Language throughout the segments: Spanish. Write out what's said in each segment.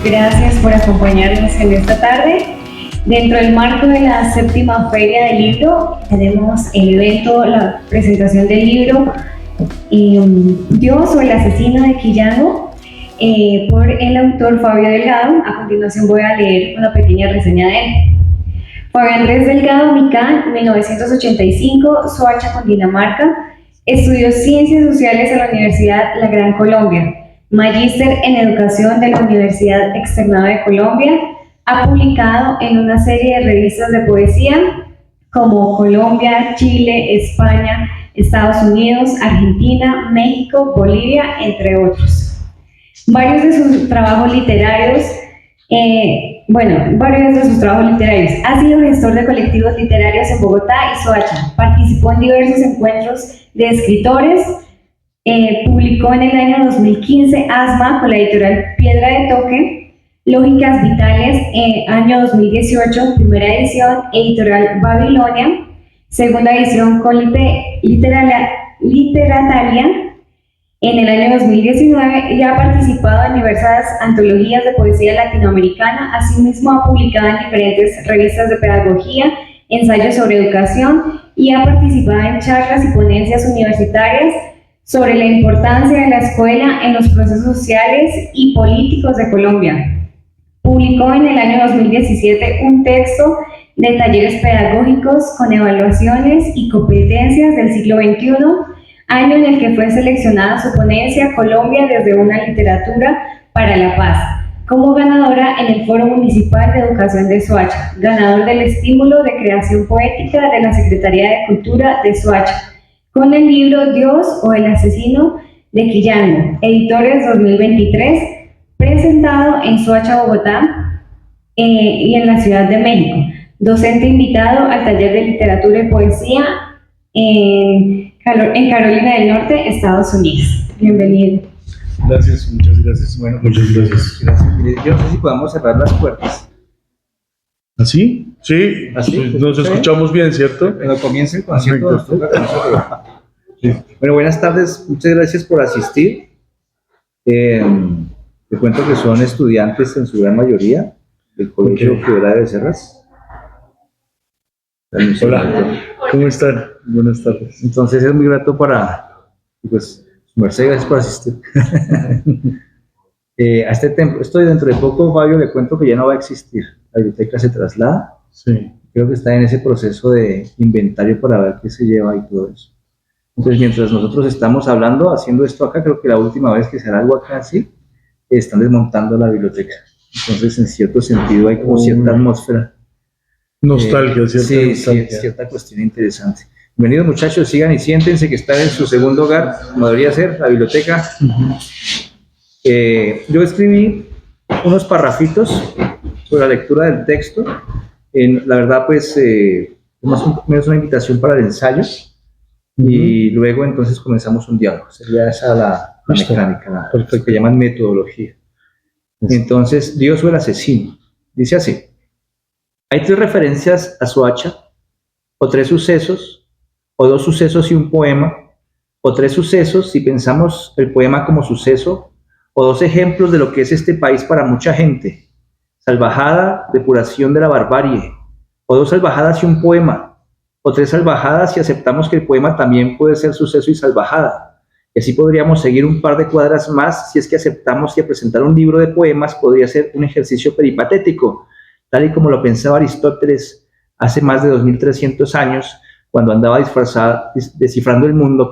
Gracias por acompañarnos en esta tarde. Dentro del marco de la 7ª Feria del Libro, tenemos el evento, la presentación del libro Dios o el asesino de Quillano, por el autor Fabio Delgado. A continuación voy a leer una pequeña reseña de él. Fabio Andrés Delgado Micán, 1985, Soacha, Cundinamarca. Estudió Ciencias Sociales en la Universidad La Gran Colombia. Magíster en Educación de la Universidad Externada de Colombia. Ha publicado en una serie de revistas de poesía como Colombia, Chile, España, Estados Unidos, Argentina, México, Bolivia, entre otros. Varios de sus trabajos literarios, ha sido gestor de colectivos literarios en Bogotá y Soacha. Participó en diversos encuentros de escritores. Publicó en el año 2015 Asma con la editorial Piedra de Toque, Lógicas Vitales, año 2018, primera edición, editorial Babilonia, segunda edición con Literatalia en el año 2019, y ha participado en diversas antologías de poesía latinoamericana. Asimismo, ha publicado en diferentes revistas de pedagogía, ensayos sobre educación, y ha participado en charlas y ponencias universitarias sobre la importancia de la escuela en los procesos sociales y políticos de Colombia. Publicó en el año 2017 un texto de talleres pedagógicos con evaluaciones y competencias del siglo XXI, año en el que fue seleccionada su ponencia Colombia desde una literatura para la paz, como ganadora en el Foro Municipal de Educación de Soacha, ganador del estímulo de creación poética de la Secretaría de Cultura de Soacha, con el libro Dios o el asesino de Quillano, editores 2023, presentado en Soacha, Bogotá, y en la Ciudad de México. Docente invitado al taller de literatura y poesía en Carolina del Norte, Estados Unidos. Bienvenido. Gracias, muchas gracias. Bueno, muchas gracias. Yo no sé si podemos cerrar las puertas. ¿Así? Sí, ¿Así? Nos escuchamos bien, ¿cierto? Cuando comience el concierto nos toca con nosotros. Sí. Bueno, buenas tardes, muchas gracias por asistir. Te cuento que son estudiantes en su gran mayoría del Colegio Quebrada de Becerras. Hola, ¿cómo están? Buenas tardes. Entonces es muy grato pues, su merced, gracias por asistir. A este templo, dentro de poco, Fabio, le cuento que ya no va a existir. La biblioteca se traslada. Sí. Creo que está en ese proceso de inventario para ver qué se lleva y todo eso. Entonces, mientras nosotros estamos haciendo esto acá, creo que la última vez que se hará algo acá así, están desmontando la biblioteca. Entonces, en cierto sentido, hay como cierta atmósfera. Nostalgia, cierta nostalgia. Sí, cierta cuestión interesante. Bienvenidos, muchachos, sigan y siéntense que están en su segundo hogar, como debería ser, la biblioteca. Yo escribí unos parrafitos sobre la lectura del texto. La verdad, pues, más o menos una invitación para el ensayo, y luego entonces comenzamos un diálogo. Sería esa la mecánica, lo que llaman metodología. Entonces, Dios o el asesino. Dice así: hay 3 referencias a Soacha, o 3 sucesos, o 2 sucesos y un poema, o 3 sucesos si pensamos el poema como suceso, o 2 ejemplos de lo que es este país para mucha gente: salvajada, depuración de la barbarie, o 2 salvajadas y un poema, o 3 salvajadas si aceptamos que el poema también puede ser suceso y salvajada. Y así podríamos seguir un par de cuadras más si es que aceptamos que presentar un libro de poemas podría ser un ejercicio peripatético, tal y como lo pensaba Aristóteles hace más de 2300 años, cuando andaba descifrando el mundo,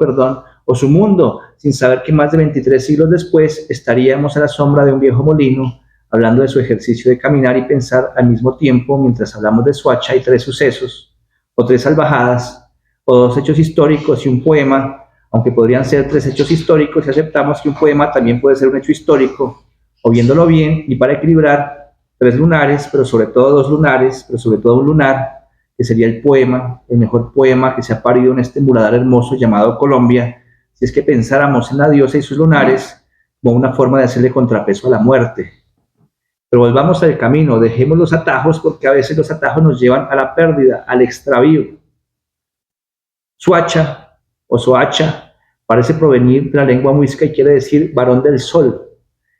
o su mundo, sin saber que más de 23 siglos después estaríamos a la sombra de un viejo molino, hablando de su ejercicio de caminar y pensar al mismo tiempo mientras hablamos de Soacha. Hay 3 sucesos, o 3 salvajadas, o 2 hechos históricos y un poema, aunque podrían ser 3 hechos históricos si aceptamos que un poema también puede ser un hecho histórico, o viéndolo bien y para equilibrar, 3 lunares, pero sobre todo 2 lunares, pero sobre todo un lunar, que sería el poema, el mejor poema que se ha parido en este muladar hermoso llamado Colombia, si es que pensáramos en la diosa y sus lunares como una forma de hacerle contrapeso a la muerte. Pero volvamos al camino, dejemos los atajos, porque a veces los atajos nos llevan a la pérdida, al extravío. Suacha o Soacha parece provenir de la lengua muisca y quiere decir varón del sol.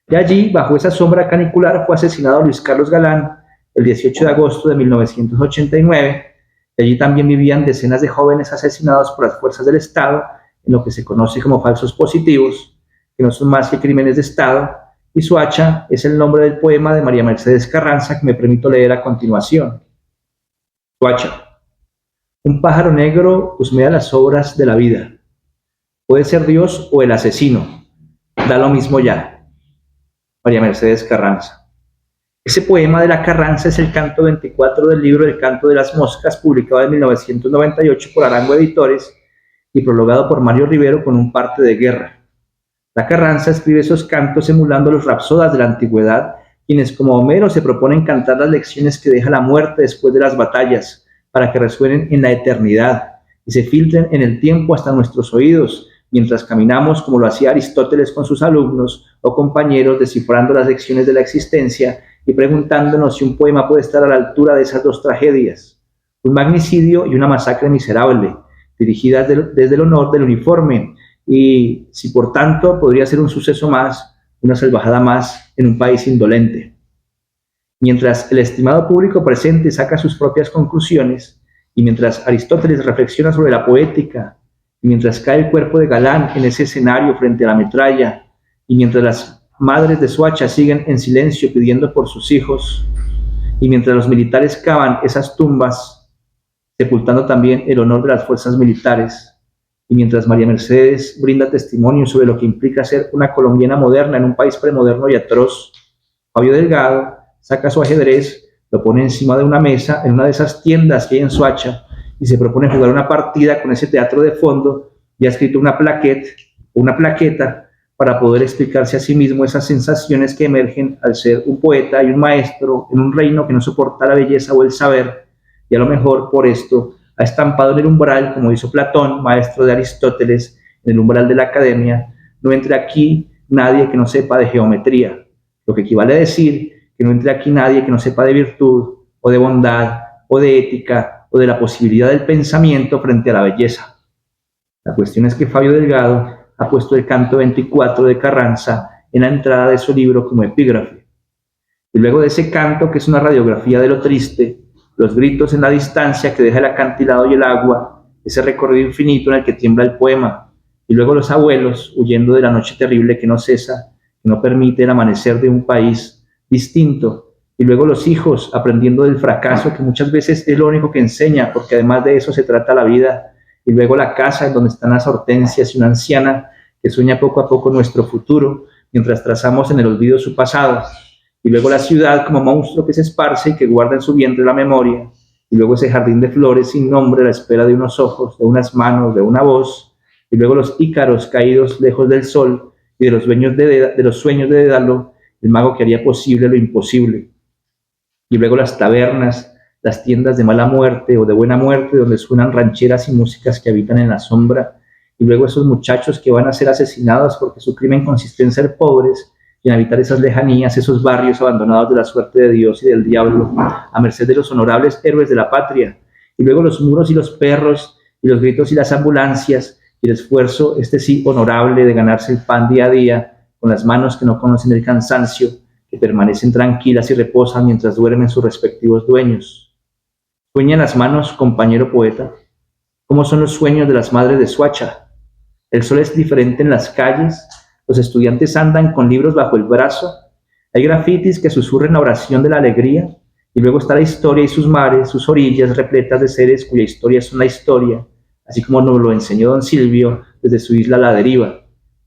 Y allí, bajo esa sombra canicular, fue asesinado Luis Carlos Galán el 18 de agosto de 1989. Y allí también vivían decenas de jóvenes asesinados por las fuerzas del Estado, en lo que se conoce como falsos positivos, que no son más que crímenes de Estado. Y Soacha es el nombre del poema de María Mercedes Carranza, que me permito leer a continuación. Soacha. Un pájaro negro husmea las obras de la vida. Puede ser Dios o el asesino. Da lo mismo ya. María Mercedes Carranza. Ese poema de la Carranza es el canto 24 del libro El canto de las moscas, publicado en 1998 por Arango Editores y prologado por Mario Rivero con un parte de guerra. La Carranza escribe esos cantos emulando a los rapsodas de la antigüedad, quienes como Homero se proponen cantar las lecciones que deja la muerte después de las batallas, para que resuenen en la eternidad y se filtren en el tiempo hasta nuestros oídos, mientras caminamos como lo hacía Aristóteles con sus alumnos o compañeros, descifrando las lecciones de la existencia y preguntándonos si un poema puede estar a la altura de esas dos tragedias, un magnicidio y una masacre miserable, dirigidas desde el honor del uniforme, y si por tanto podría ser un suceso más, una salvajada más en un país indolente. Mientras el estimado público presente saca sus propias conclusiones, y mientras Aristóteles reflexiona sobre la poética, y mientras cae el cuerpo de Galán en ese escenario frente a la metralla, y mientras las madres de Soacha siguen en silencio pidiendo por sus hijos, y mientras los militares cavan esas tumbas, sepultando también el honor de las fuerzas militares, y mientras María Mercedes brinda testimonio sobre lo que implica ser una colombiana moderna en un país premoderno y atroz, Fabio Delgado saca su ajedrez, lo pone encima de una mesa en una de esas tiendas que hay en Soacha y se propone jugar una partida con ese teatro de fondo y ha escrito una plaqueta para poder explicarse a sí mismo esas sensaciones que emergen al ser un poeta y un maestro en un reino que no soporta la belleza o el saber, y a lo mejor por esto ha estampado en el umbral, como hizo Platón, maestro de Aristóteles, en el umbral de la academia: no entre aquí nadie que no sepa de geometría, lo que equivale a decir que no entre aquí nadie que no sepa de virtud, o de bondad, o de ética, o de la posibilidad del pensamiento frente a la belleza. La cuestión es que Fabio Delgado ha puesto el canto 24 de Carranza en la entrada de su libro como epígrafe. Y luego de ese canto, que es una radiografía de lo triste, los gritos en la distancia que deja el acantilado y el agua, ese recorrido infinito en el que tiembla el poema, y luego los abuelos huyendo de la noche terrible que no cesa, que no permite el amanecer de un país distinto, y luego los hijos aprendiendo del fracaso, que muchas veces es lo único que enseña, porque además de eso se trata la vida, y luego la casa en donde están las hortensias y una anciana que sueña poco a poco nuestro futuro, mientras trazamos en el olvido su pasado, y luego la ciudad como monstruo que se esparce y que guarda en su vientre la memoria, y luego ese jardín de flores sin nombre a la espera de unos ojos, de unas manos, de una voz, y luego los ícaros caídos lejos del sol y de los sueños de Dédalo, el mago que haría posible lo imposible. Y luego las tabernas, las tiendas de mala muerte o de buena muerte, donde suenan rancheras y músicas que habitan en la sombra. Y luego esos muchachos que van a ser asesinados porque su crimen consiste en ser pobres y en habitar esas lejanías, esos barrios abandonados de la suerte de Dios y del diablo, a merced de los honorables héroes de la patria. Y luego los muros y los perros, y los gritos y las ambulancias, y el esfuerzo, este sí honorable, de ganarse el pan día a día, con las manos que no conocen el cansancio, que permanecen tranquilas y reposan mientras duermen sus respectivos dueños. ¿Sueñan las manos, compañero poeta? ¿Cómo son los sueños de las madres de Soacha? El sol es diferente en las calles, los estudiantes andan con libros bajo el brazo, hay grafitis que susurran la oración de la alegría, y luego está la historia y sus mares, sus orillas repletas de seres cuya historia es una historia, así como nos lo enseñó don Silvio desde su isla a la deriva.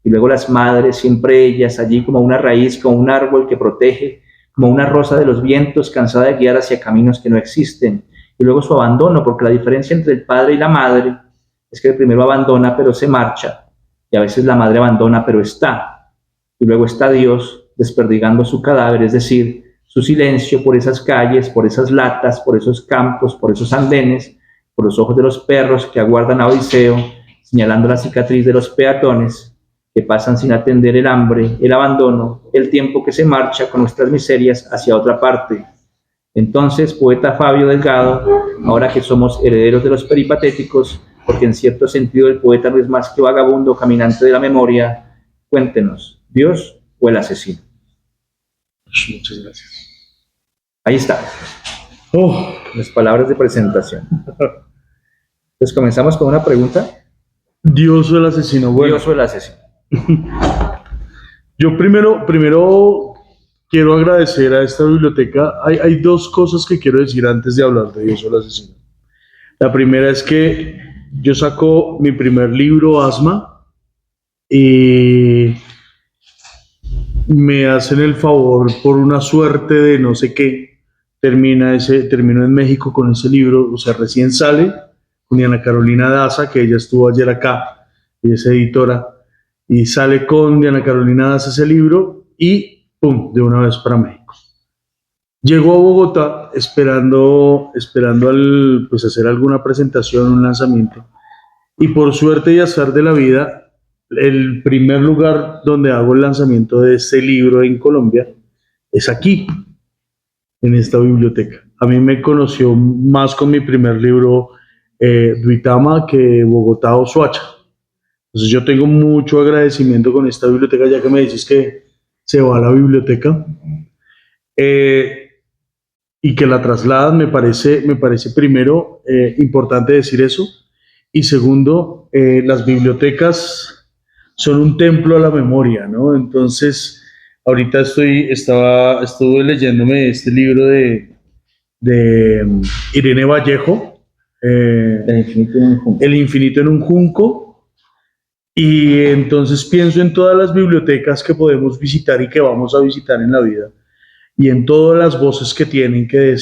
Y luego las madres, siempre ellas, allí como una raíz, como un árbol que protege, como una rosa de los vientos, cansada de guiar hacia caminos que no existen. Y luego su abandono, porque la diferencia entre el padre y la madre es que el primero abandona pero se marcha, y a veces la madre abandona pero está. Y luego está Dios desperdigando su cadáver, es decir, su silencio por esas calles, por esas latas, por esos campos, por esos andenes, por los ojos de los perros que aguardan a Odiseo, señalando la cicatriz de los peatones que pasan sin atender el hambre, el abandono, el tiempo que se marcha con nuestras miserias hacia otra parte. Entonces, poeta Fabio Delgado, ahora que somos herederos de los peripatéticos, porque en cierto sentido el poeta no es más que vagabundo caminante de la memoria, cuéntenos, ¿Dios o el asesino? Muchas gracias. Ahí está. Las palabras de presentación. Entonces comenzamos con una pregunta. Dios o el asesino. Bueno, Dios o el asesino. Yo primero quiero agradecer a esta biblioteca. Hay dos cosas que quiero decir antes de hablar de Dios o el asesino. La primera es que yo saco mi primer libro, Asma, y me hacen el favor por una suerte de no sé qué. Termino en México con ese libro, o sea, recién sale, con Diana Carolina Daza, que ella estuvo ayer acá, ella es editora, y sale con Diana Carolina Daza ese libro, y ¡pum!, de una vez para México. Llego a Bogotá esperando pues hacer alguna presentación, un lanzamiento, y por suerte y azar de la vida, el primer lugar donde hago el lanzamiento de este libro en Colombia es aquí, en esta biblioteca. A mí me conoció más con mi primer libro Duitama que Bogotá o Soacha. Entonces yo tengo mucho agradecimiento con esta biblioteca, ya que me dices que se va a la biblioteca y que la trasladan. Me parece primero importante decir eso, y segundo, las bibliotecas son un templo a la memoria, ¿no? Entonces ahorita estuve leyéndome este libro de Irene Vallejo, El infinito en un junco, y entonces pienso en todas las bibliotecas que podemos visitar y que vamos a visitar en la vida, y en todas las voces que tienen que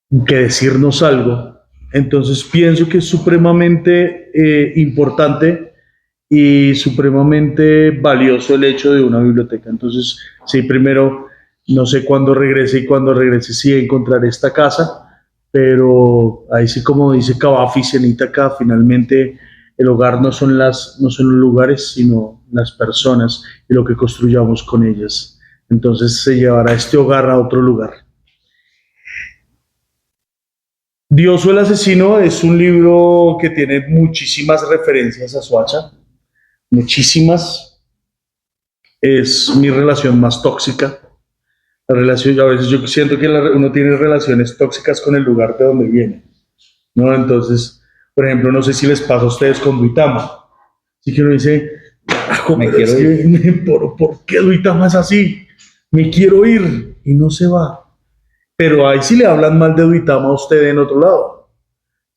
decirnos algo. Entonces pienso que es supremamente importante y supremamente valioso el hecho de una biblioteca. Entonces, sí, primero, no sé cuándo regrese, y cuando regrese sí encontraré esta casa, pero ahí sí, como dice Cavafi, Cenita acá, finalmente el hogar no son los lugares, sino las personas y lo que construyamos con ellas. Entonces se llevará este hogar a otro lugar. Dios o el asesino es un libro que tiene muchísimas referencias a Soacha, muchísimas. Es mi relación más tóxica. A veces yo siento que uno tiene relaciones tóxicas con el lugar de donde viene, ¿no? Entonces, por ejemplo, no sé si les pasa a ustedes con Duitama. Así que uno dice, ¿por qué Duitama es así? Me quiero ir, y no se va. Pero ahí sí le hablan mal de Duitama a usted en otro lado.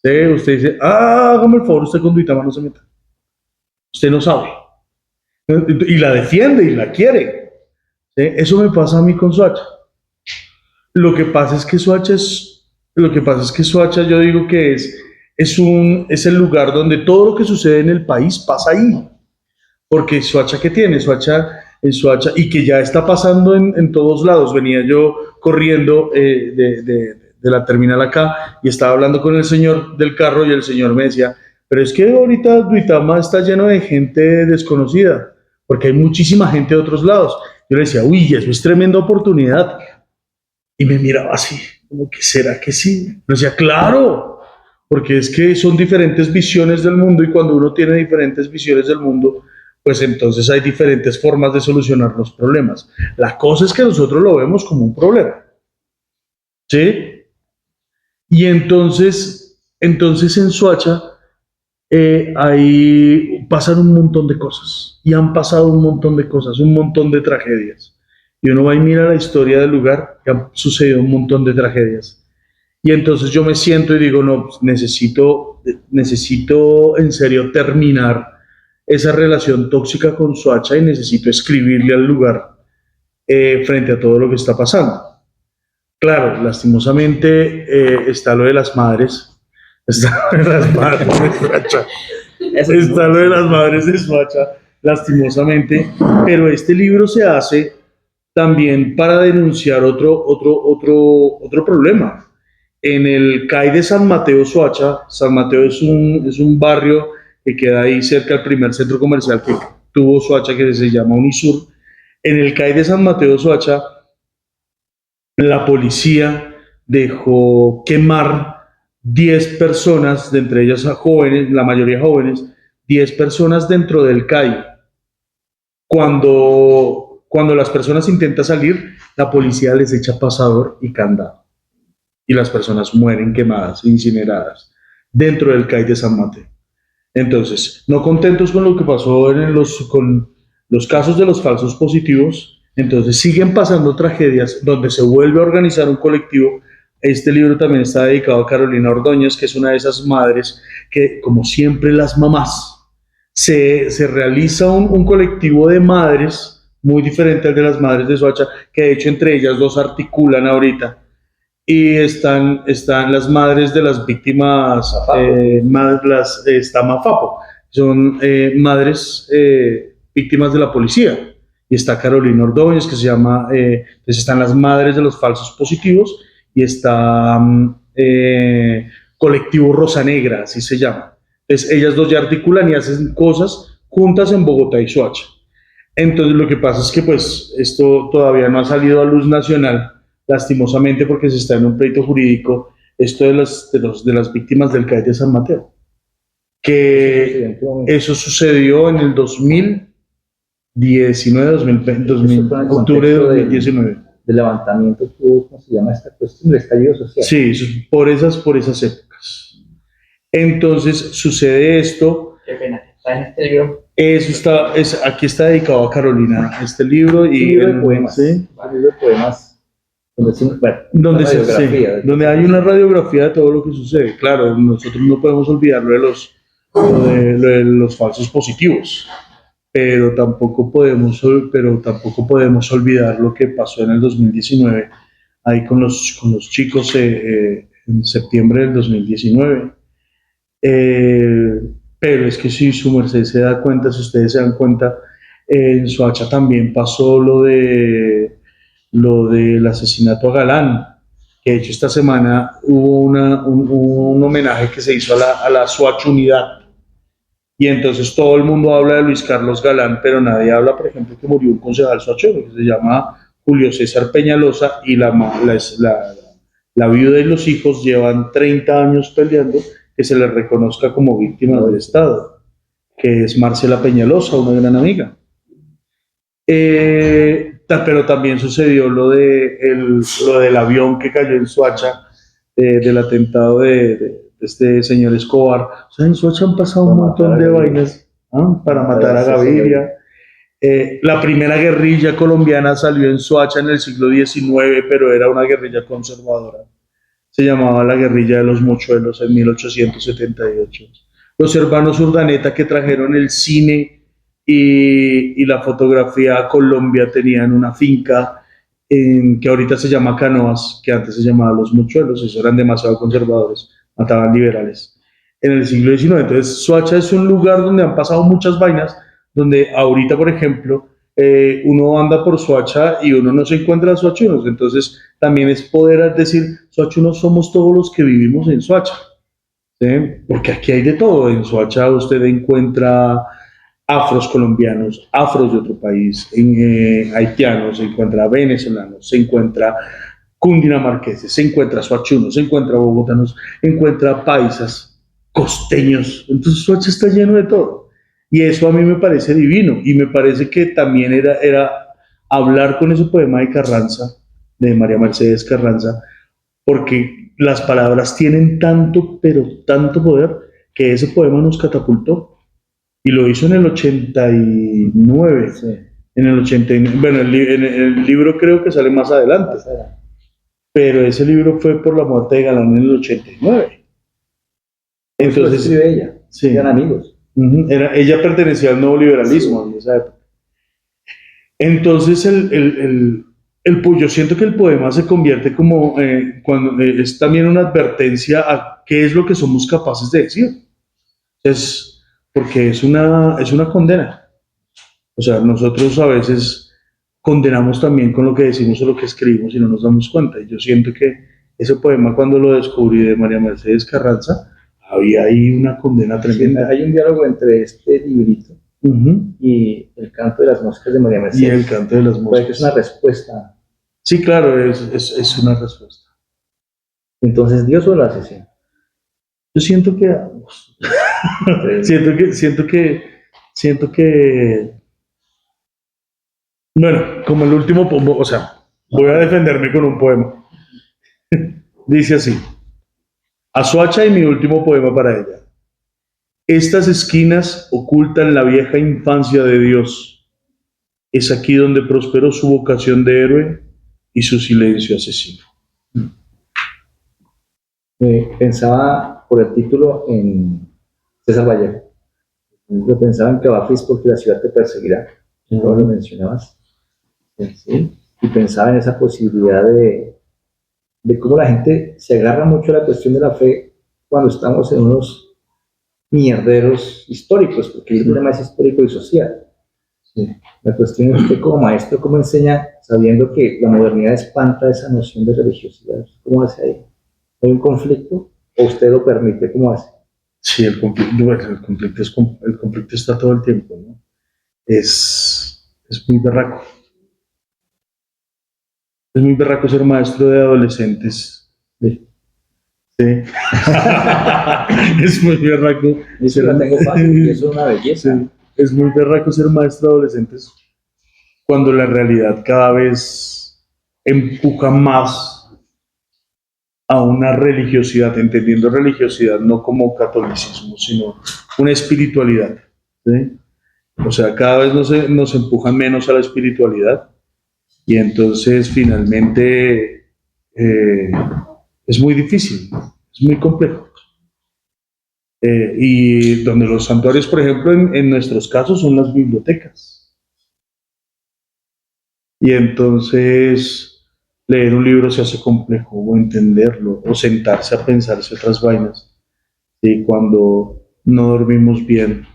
¿Sí? Usted dice, hágame el favor, usted con Duitama no se meta. Usted no sabe. Y la defiende y la quiere. ¿Sí? Eso me pasa a mí con Soacha. Lo que pasa es que Soacha, yo digo que es el lugar donde todo lo que sucede en el país pasa ahí. Porque Soacha, ¿qué tiene? En Soacha, y que ya está pasando en todos lados. Venía yo corriendo de la terminal acá y estaba hablando con el señor del carro, y el señor me decía, pero es que ahorita Duitama está lleno de gente desconocida, porque hay muchísima gente de otros lados. Yo le decía, uy, eso es tremenda oportunidad. Y me miraba así, como que ¿será que sí? Me decía, claro, porque es que son diferentes visiones del mundo, y cuando uno tiene diferentes visiones del mundo, pues entonces hay diferentes formas de solucionar los problemas. La cosa es que nosotros lo vemos como un problema, ¿sí? Y entonces en Soacha ahí pasan un montón de cosas, y han pasado un montón de cosas, un montón de tragedias. Y uno va y mira la historia del lugar, que han sucedido un montón de tragedias. Y entonces yo me siento y digo, no, pues necesito en serio terminar esa relación tóxica con Soacha, y necesito escribirle al lugar frente a todo lo que está pasando. Claro, lastimosamente está lo de las madres. Está lo de las madres de Soacha. Está lo de las madres de Soacha, lastimosamente. Pero este libro se hace también para denunciar otro problema. En el CAI de San Mateo, Soacha, San Mateo es un barrio que queda ahí cerca del primer centro comercial que tuvo Soacha, que se llama Unisur. En el CAI de San Mateo, Soacha, la policía dejó quemar 10 personas, de entre ellas jóvenes, la mayoría jóvenes, 10 personas dentro del CAI. Cuando las personas intentan salir, la policía les echa pasador y candado. Y las personas mueren quemadas, incineradas, dentro del CAI de San Mateo. Entonces, no contentos con lo que pasó con los casos de los falsos positivos, entonces siguen pasando tragedias donde se vuelve a organizar un colectivo. Este libro también está dedicado a Carolina Ordóñez, que es una de esas madres que, como siempre las mamás, se realiza un colectivo de madres muy diferente al de las madres de Soacha, que de hecho entre ellas dos articulan ahorita. Y están las madres de las víctimas, está Mafapo, son madres víctimas de la policía. Y está Carolina Ordóñez, que se llama, entonces están las madres de los falsos positivos, y está Colectivo Rosa Negra, así se llama. Entonces ellas dos ya articulan y hacen cosas juntas en Bogotá y Soacha. Entonces lo que pasa es que pues esto todavía no ha salido a luz nacional, lastimosamente, porque se está en un pleito jurídico, esto de las víctimas del CAI de San Mateo, que eso sucedió en el 2019, 2020, octubre de 2019. Del levantamiento que hubo, ¿cómo se llama esta cuestión? Del estallido social. Sí, por esas épocas. Entonces sucede esto. Qué pena, está en este libro. Aquí está dedicado a Carolina, este libro. Y libro de poemas. ¿sí? Un libro de poemas. Donde hay una radiografía de todo lo que sucede. Claro, nosotros no podemos olvidar lo de los falsos positivos, pero tampoco podemos olvidar lo que pasó en el 2019, ahí con los chicos en septiembre del 2019. Pero es que si su merced se da cuenta, si ustedes se dan cuenta, en Soacha también pasó lo del asesinato a Galán, que de hecho esta semana hubo un homenaje que se hizo a la Soacha Unidad, y entonces todo el mundo habla de Luis Carlos Galán, pero nadie habla, por ejemplo, que murió un concejal soachero que se llama Julio César Peñalosa, y la viuda y los hijos llevan 30 años peleando que se les reconozca como víctima del Estado, que es Marcela Peñalosa, una gran amiga. Pero también sucedió lo del avión que cayó en Soacha, del atentado de este señor Escobar. O sea, en Soacha han pasado un montón de vainas para matar a Gaviria. La primera guerrilla colombiana salió en Soacha en el siglo XIX, pero era una guerrilla conservadora. Se llamaba la guerrilla de los Mochuelos en 1878. Los hermanos Urdaneta, que trajeron el cine y la fotografía a Colombia, tenían una finca que ahorita se llama Canoas, que antes se llamaba Los Mochuelos. Esos eran demasiado conservadores, mataban liberales en el siglo XIX. Entonces Soacha es un lugar donde han pasado muchas vainas, donde ahorita, por ejemplo, uno anda por Soacha y uno no se encuentra soachunos. Entonces también es poder decir, soachunos somos todos los que vivimos en Soacha, ¿sí? Porque aquí hay de todo. En Soacha usted encuentra afros colombianos, afros de otro país, haitianos, se encuentra venezolanos, se encuentra cundinamarqueses, se encuentra soachunos, se encuentra bogotanos, encuentra paisas, costeños. Entonces Soacha está lleno de todo. Y eso a mí me parece divino, y me parece que también era hablar con ese poema de Carranza, de María Mercedes Carranza, porque las palabras tienen tanto, pero tanto poder, que ese poema nos catapultó. Y lo hizo en el 89. Sí. En el 89. Bueno, el libro creo que sale más adelante. Pero ese libro fue por la muerte de Galán en el 89. Entonces, lo ella. Sí. Eran amigos. Ella pertenecía al nuevo liberalismo en esa época. Entonces yo siento que el poema se convierte como cuando es también una advertencia a qué es lo que somos capaces de decir. Porque es una condena. O sea, nosotros a veces condenamos también con lo que decimos o lo que escribimos y no nos damos cuenta. Y yo siento que ese poema, cuando lo descubrí de María Mercedes Carranza, había ahí una condena Sí, tremenda. hay un diálogo entre este librito Ujú. y El canto de las moscas de María Y Mercedes. el canto de las Puede que es una moscas. respuesta. Sí, claro, es una respuesta. Entonces, ¿Dios o el asesino? Yo siento que ambos. Siento que, bueno, como el último poema, o sea, voy a defenderme con un poema. Dice así: a Soacha y mi último poema para ella. Estas esquinas ocultan la vieja infancia de Dios. Es aquí donde prosperó su vocación de héroe y su silencio asesino. Pensaba por el título en César Vallejo. Yo pensaba en Cavafis porque la ciudad te perseguirá. Luego lo mencionabas. ¿Sí? Y pensaba en esa posibilidad de cómo la gente se agarra mucho a la cuestión de la fe cuando estamos en unos mierderos históricos, porque el problema es histórico y social. Sí. La cuestión es usted como maestro, ¿cómo enseña sabiendo que la modernidad espanta esa noción de religiosidad? ¿Cómo hace ahí? ¿Hay un conflicto o usted lo permite? ¿Cómo hace? Sí, bueno, el conflicto está todo el tiempo, ¿no? Es muy berraco. Es muy berraco ser maestro de adolescentes. Sí. Sí. Es muy berraco. Eso la tengo fácil y eso es una belleza. Sí. Es muy berraco ser maestro de adolescentes cuando la realidad cada vez empuja más a una religiosidad, entendiendo religiosidad no como catolicismo, sino una espiritualidad. ¿Sí? O sea, cada vez nos empujan menos a la espiritualidad y entonces finalmente es muy difícil, es muy complejo. Y donde los santuarios, por ejemplo, en nuestros casos son las bibliotecas. Y entonces leer un libro se hace complejo, o entenderlo, o sentarse a pensarse otras vainas. Y cuando no dormimos bien,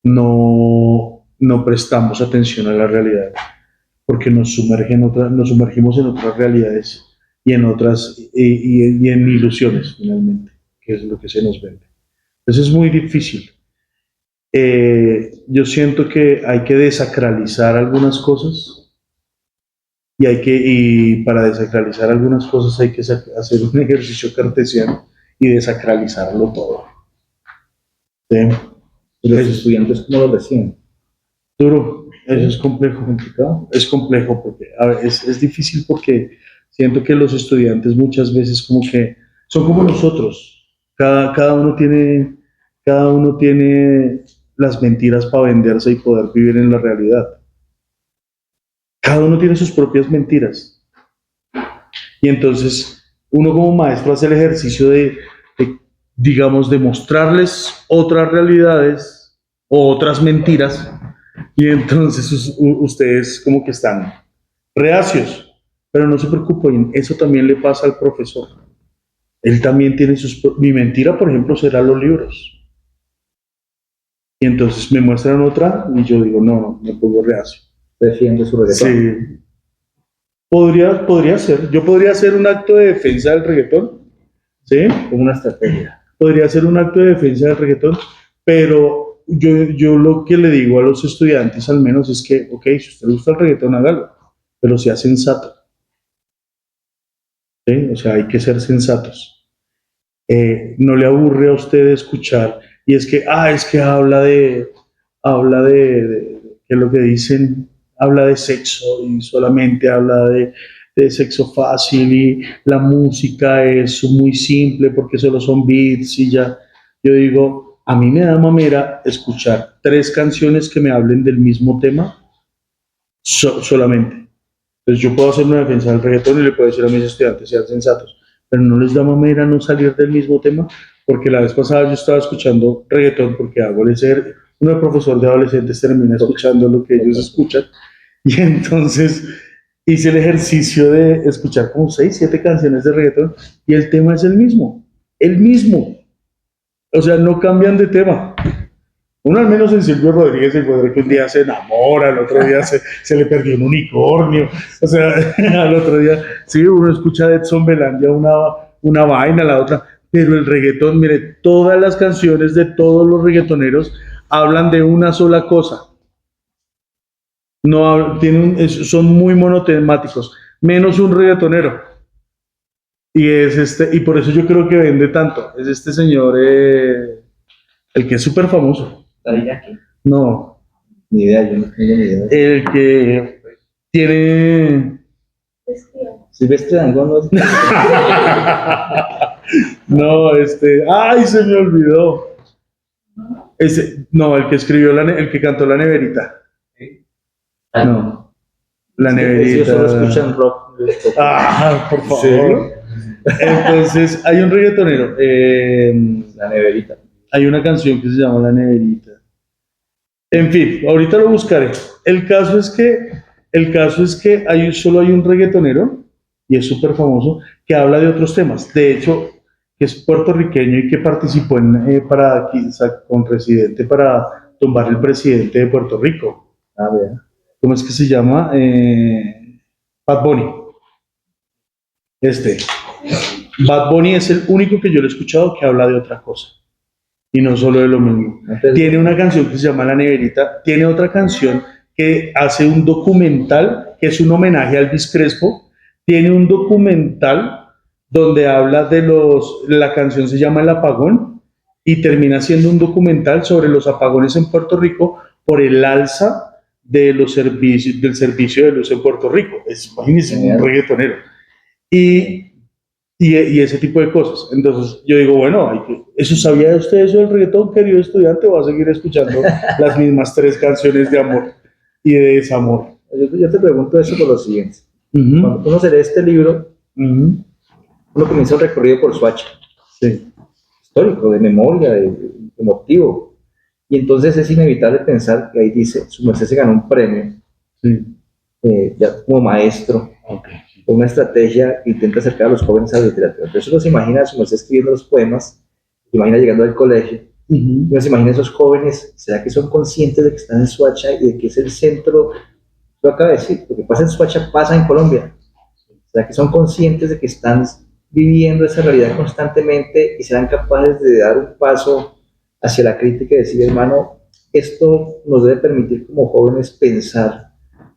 no prestamos atención a la realidad, porque nos sumergimos en otras realidades y en otras, y en ilusiones, finalmente, que es lo que se nos vende. Entonces es muy difícil. Yo siento que hay que desacralizar algunas cosas y para desacralizar algunas cosas hay que hacer un ejercicio cartesiano y desacralizarlo todo. ¿Sí? Y los estudiantes, ¿cómo lo reciben? Duro, eso es complejo, complicado. Es complejo porque a ver, es difícil porque siento que los estudiantes muchas veces como que son como nosotros. Cada uno tiene las mentiras para venderse y poder vivir en la realidad. Cada uno tiene sus propias mentiras. Y entonces uno como maestro hace el ejercicio digamos, de mostrarles otras realidades o otras mentiras. Y entonces ustedes como que están reacios, pero no se preocupen, eso también le pasa al profesor. Él también tiene mi mentira, por ejemplo, será los libros. Y entonces me muestran otra y yo digo, no, me pongo reacio. Defiende su reggaetón. Sí. Podría ser. Yo podría hacer un acto de defensa del reggaetón. ¿Sí? Como una estrategia. Podría ser un acto de defensa del reggaetón, pero yo lo que le digo a los estudiantes al menos es que, ok, si a usted le gusta el reggaetón, hágalo, pero sea sensato. ¿Sí? O sea, hay que ser sensatos. No le aburre a usted escuchar, y es que ¿qué es lo que dicen? Habla de sexo y solamente habla de sexo fácil y la música es muy simple porque solo son beats y ya. Yo digo, a mí me da mamera escuchar 3 canciones que me hablen del mismo tema solamente. Entonces yo puedo hacer una defensa del reggaetón y le puedo decir a mis estudiantes, sean sensatos, pero no les da mamera no salir del mismo tema, porque la vez pasada yo estaba escuchando reggaetón porque uno profesor de adolescentes termina escuchando lo que ellos escuchan, y entonces hice el ejercicio de escuchar como 6, 7 canciones de reggaetón y el tema es el mismo, o sea, no cambian de tema. Uno al menos en Silvio Rodríguez se encuentra que un día se enamora, al otro día se le perdió un unicornio, o sea, al otro día, sí, uno escucha de Edson Belandia una vaina, la otra, pero el reggaetón, mire, todas las canciones de todos los reggaetoneros hablan de una sola cosa, no son muy monotemáticos, menos un reggaetonero. Y es y por eso yo creo que vende tanto. Es este señor, el que es súper famoso. ¿Daddy Yankee? No, Ni idea, yo no tengo ni idea. el que tiene. Silvestre Dangond no es. No, Ay, se me olvidó. No, el que escribió, el que cantó La Neverita. No, La Neverita. Ellos solo escuchan rock. Ah, por favor. ¿Sí? Entonces, hay un reggaetonero. La Neverita. Hay una canción que se llama La Neverita. En fin, ahorita lo buscaré. El caso es que solo hay un reggaetonero, y es súper famoso, que habla de otros temas. De hecho, que es puertorriqueño y que participó con Residente para tumbar el presidente de Puerto Rico. Ver. ¿Cómo es que se llama? Bad Bunny. Bad Bunny es el único que yo le he escuchado que habla de otra cosa. Y no solo de lo mismo. Tiene una canción que se llama La Neverita, tiene otra canción que hace un documental que es un homenaje a Elvis Crespo, tiene un documental donde habla la canción se llama El Apagón y termina siendo un documental sobre los apagones en Puerto Rico por el alza del servicio de luz en Puerto Rico. Es, imagínense, un reggaetonero. Y ese tipo de cosas. Entonces yo digo, bueno, ¿eso sabía usted eso del reggaetón, querido estudiante? ¿O va a seguir escuchando las mismas 3 canciones de amor y de desamor? Yo te pregunto eso por lo siguiente. Cuando uno se lee este libro, uno comienza un recorrido por Soacha. Sí. Histórico, de memoria, de emotivo. Y entonces es inevitable pensar que ahí dice, su merced se ganó un premio, sí. Ya como maestro, una estrategia que intenta acercar a los jóvenes a la literatura. Entonces uno se imagina a su merced escribiendo los poemas, se imagina llegando al colegio, uno se imagina a esos jóvenes, ¿será que son conscientes de que están en Soacha y de que es el centro? Lo acaba de decir, lo que pasa en Soacha pasa en Colombia. ¿Será que son conscientes de que están viviendo esa realidad constantemente y serán capaces de dar un paso hacia la crítica y decir, hermano, esto nos debe permitir como jóvenes pensar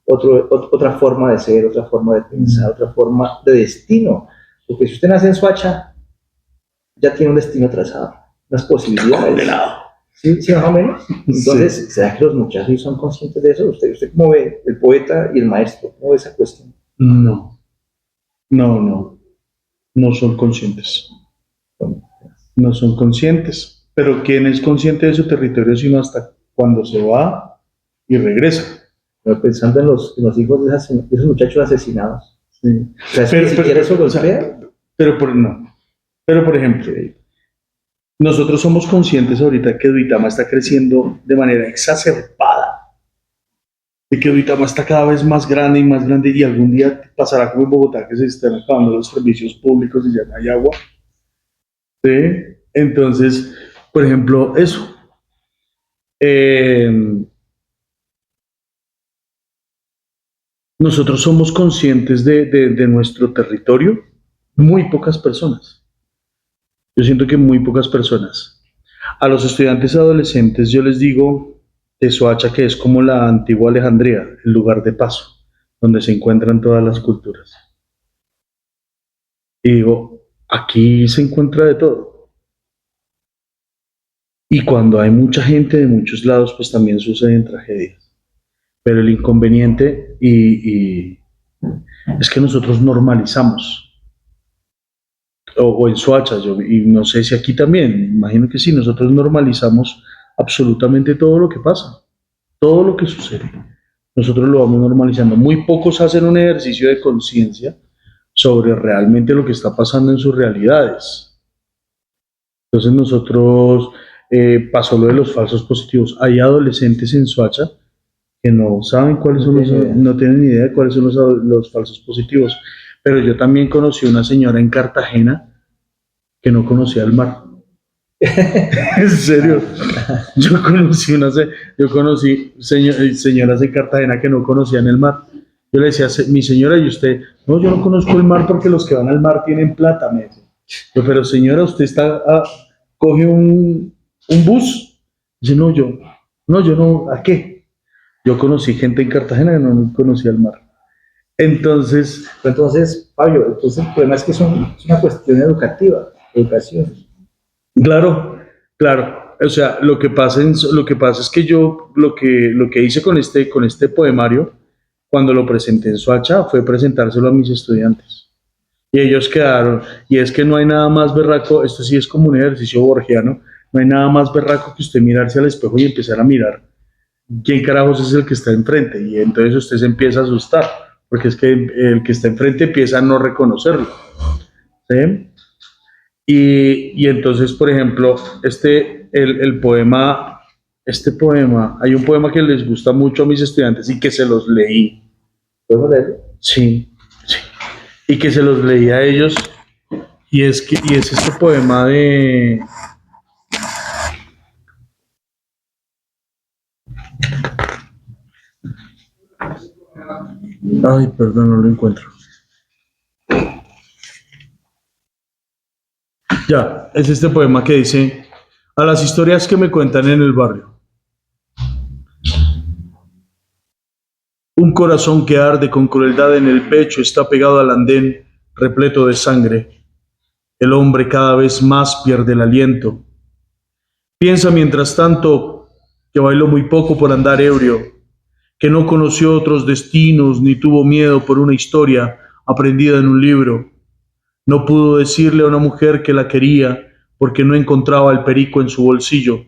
otra forma de ser, otra forma de pensar, otra forma de destino? Porque si usted nace en Soacha, ya tiene un destino trazado, unas posibilidades. ¿Sí, más o menos? Entonces, sí. ¿Será que los muchachos son conscientes de eso? ¿Usted cómo ve el poeta y el maestro? ¿Cómo ve esa cuestión? No son conscientes. No son conscientes. Pero ¿quién es consciente de su territorio sino hasta cuando se va y regresa? Pero pensando en los hijos de esos muchachos asesinados. Sí. O sea, pero, ni siquiera eso los crea. Pero por ejemplo, nosotros somos conscientes ahorita que Duitama está creciendo de manera exacerbada, de que Duitama está cada vez más grande y algún día pasará como en Bogotá, que se están acabando los servicios públicos y ya no hay agua. ¿Sí? Entonces, por ejemplo, eso. Nosotros somos conscientes de nuestro territorio, muy pocas personas. Yo siento que muy pocas personas. A los estudiantes adolescentes yo les digo de Soacha que es como la antigua Alejandría, el lugar de paso, donde se encuentran todas las culturas. Y digo, aquí se encuentra de todo. Y cuando hay mucha gente de muchos lados, pues también suceden tragedias. Pero el inconveniente es que nosotros normalizamos. O en Soacha, y no sé si aquí también, imagino que sí, nosotros normalizamos absolutamente todo lo que pasa, todo lo que sucede. Nosotros lo vamos normalizando. Muy pocos hacen un ejercicio de conciencia sobre realmente lo que está pasando en sus realidades. Entonces nosotros, pasó lo de los falsos positivos. Hay adolescentes en Soacha que no saben cuáles son no tienen ni idea de cuáles son los falsos positivos. Pero yo también conocí una señora en Cartagena que no conocía el mar. En serio, yo conocí señoras de Cartagena que no conocían el mar. Yo le decía, mi señora, ¿y usted? No, yo no conozco el mar porque los que van al mar tienen plata, me dice. Yo, pero señora, usted coge un bus. Dice, yo no, ¿a qué? Yo conocí gente en Cartagena que no conocía el mar. Entonces, Fabio, entonces el problema es que es una cuestión educativa, educación. claro, claro. O sea, lo que pasa es que yo lo que hice con este poemario, cuando lo presenté en Soacha, fue presentárselo a mis estudiantes. Y ellos quedaron, y es que no hay nada más berraco, esto sí es como un ejercicio borgiano, no hay nada más berraco que usted mirarse al espejo y empezar a mirar quién carajos es el que está enfrente. Y entonces usted se empieza a asustar, porque es que el que está enfrente empieza a no reconocerlo. ¿Sí? Y entonces, por ejemplo, el poema, hay un poema que les gusta mucho a mis estudiantes y que se los leí. ¿Podemos leerlo? Sí, sí. Y que se los leí a ellos. Y es este poema de... Ay, perdón, no lo encuentro. Ya, es este poema que dice: a las historias que me cuentan en el barrio. Un corazón que arde con crueldad en el pecho está pegado al andén repleto de sangre. El hombre cada vez más pierde el aliento. Piensa mientras tanto que bailó muy poco por andar ebrio, que no conoció otros destinos ni tuvo miedo por una historia aprendida en un libro. No pudo decirle a una mujer que la quería porque no encontraba el perico en su bolsillo.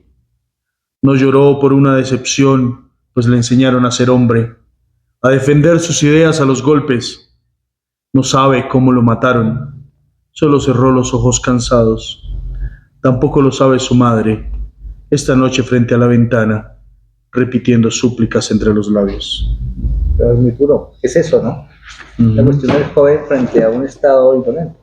No lloró por una decepción, pues le enseñaron a ser hombre, a defender sus ideas a los golpes. No sabe cómo lo mataron, solo cerró los ojos cansados. Tampoco lo sabe su madre, esta noche frente a la ventana, repitiendo súplicas entre los labios. Pero es muy duro. ¿Qué es eso, no? La cuestión del joven frente a un estado imponente.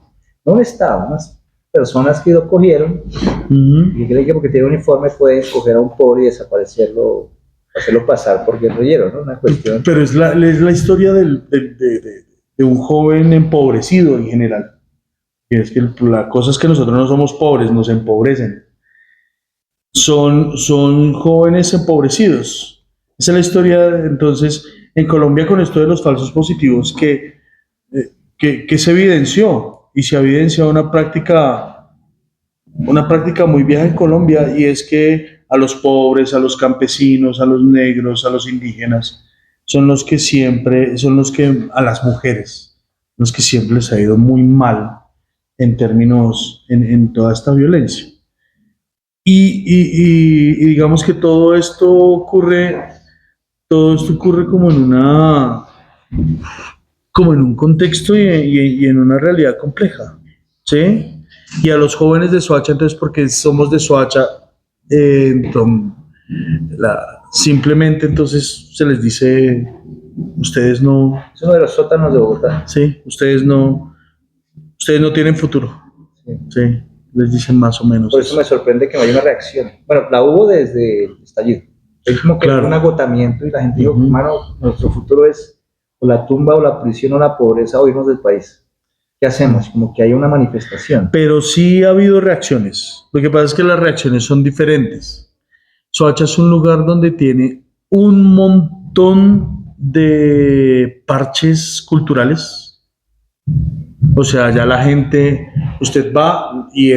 No un estado, unas personas que lo cogieron y creen que porque tiene un uniforme pueden coger a un pobre y desaparecerlo, hacerlo pasar por guerrillero, ¿no? Una cuestión. Pero es la historia de un joven empobrecido en general. Y es que la cosa es que nosotros no somos pobres, nos empobrecen. Son jóvenes empobrecidos. Esa es la historia, entonces, en Colombia con esto de los falsos positivos que se evidenció, y se ha evidenciado una práctica muy vieja en Colombia, y es que a los pobres, a los campesinos, a los negros, a los indígenas, a las mujeres, los que siempre les ha ido muy mal en términos, en toda esta violencia. Y digamos que todo esto ocurre como en un contexto y en una realidad compleja, ¿sí? Y a los jóvenes de Soacha, entonces, porque somos de Soacha, simplemente entonces se les dice, ustedes no... Es uno de los sótanos de Bogotá. Sí, ustedes no tienen futuro, sí, les dicen más o menos. Por eso me sorprende que no haya una reacción. Bueno, la hubo desde el estallido. Es como que Claro. un agotamiento y la gente dijo, hermano, nuestro futuro es o la tumba o la prisión o la pobreza o irnos del país. ¿Qué hacemos? Como que hay una manifestación. Pero sí ha habido reacciones. Lo que pasa es que las reacciones son diferentes. Soacha es un lugar donde tiene un montón de parches culturales. O sea, ya la gente, usted va y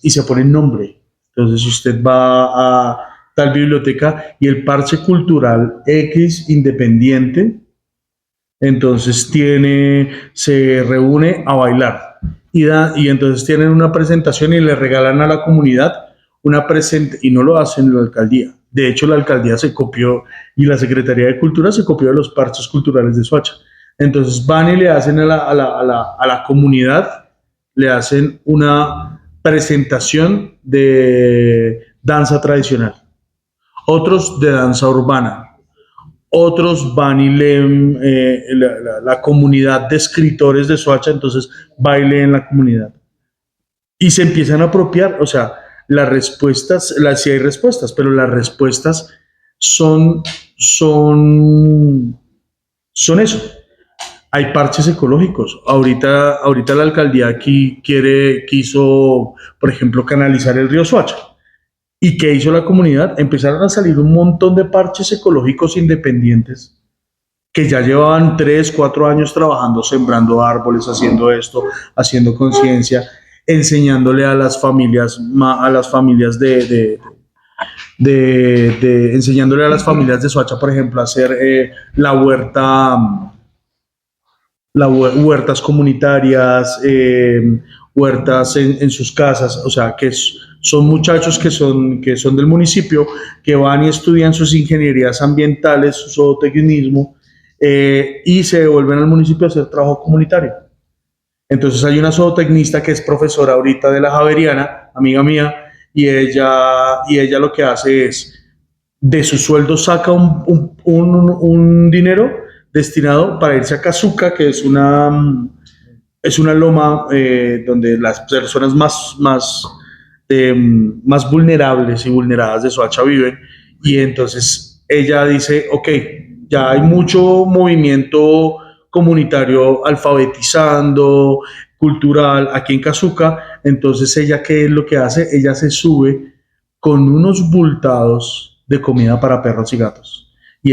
se pone nombre. Entonces usted va a tal biblioteca y el parche cultural X independiente, entonces se reúne a bailar y entonces tienen una presentación y le regalan a la comunidad y no lo hacen en la alcaldía. De hecho, la alcaldía se copió y la Secretaría de Cultura se copió de los parches culturales de Soacha. Entonces van y le hacen a la comunidad, le hacen una presentación de danza tradicional, otros de danza urbana, otros van y leen la comunidad de escritores de Soacha, entonces baile en la comunidad. Y se empiezan a apropiar, o sea, las respuestas, sí hay respuestas, pero las respuestas son eso. Hay parches ecológicos. Ahorita la alcaldía aquí quiso, por ejemplo, canalizar el río Soacha. ¿Y qué hizo la comunidad? Empezaron a salir un montón de parches ecológicos independientes que ya llevaban 3, 4 años trabajando, sembrando árboles, haciendo esto, haciendo conciencia, enseñándole a las familias enseñándole a las familias de Soacha, por ejemplo, a hacer huertas comunitarias, huertas en sus casas, o sea, son muchachos que son del municipio, que van y estudian sus ingenierías ambientales, su zootecnismo, y se devuelven al municipio a hacer trabajo comunitario. Entonces hay una zootecnista que es profesora ahorita de la Javeriana, amiga mía, y ella lo que hace es, de su sueldo saca un dinero destinado para irse a Cazuca, que es una loma donde las personas más vulnerables y vulneradas de Soacha viven, y entonces ella dice, ok, ya hay mucho movimiento comunitario alfabetizando, cultural, aquí en Cazuca, entonces ella, ¿qué es lo que hace? Ella se sube con unos bultados de comida para perros y gatos, y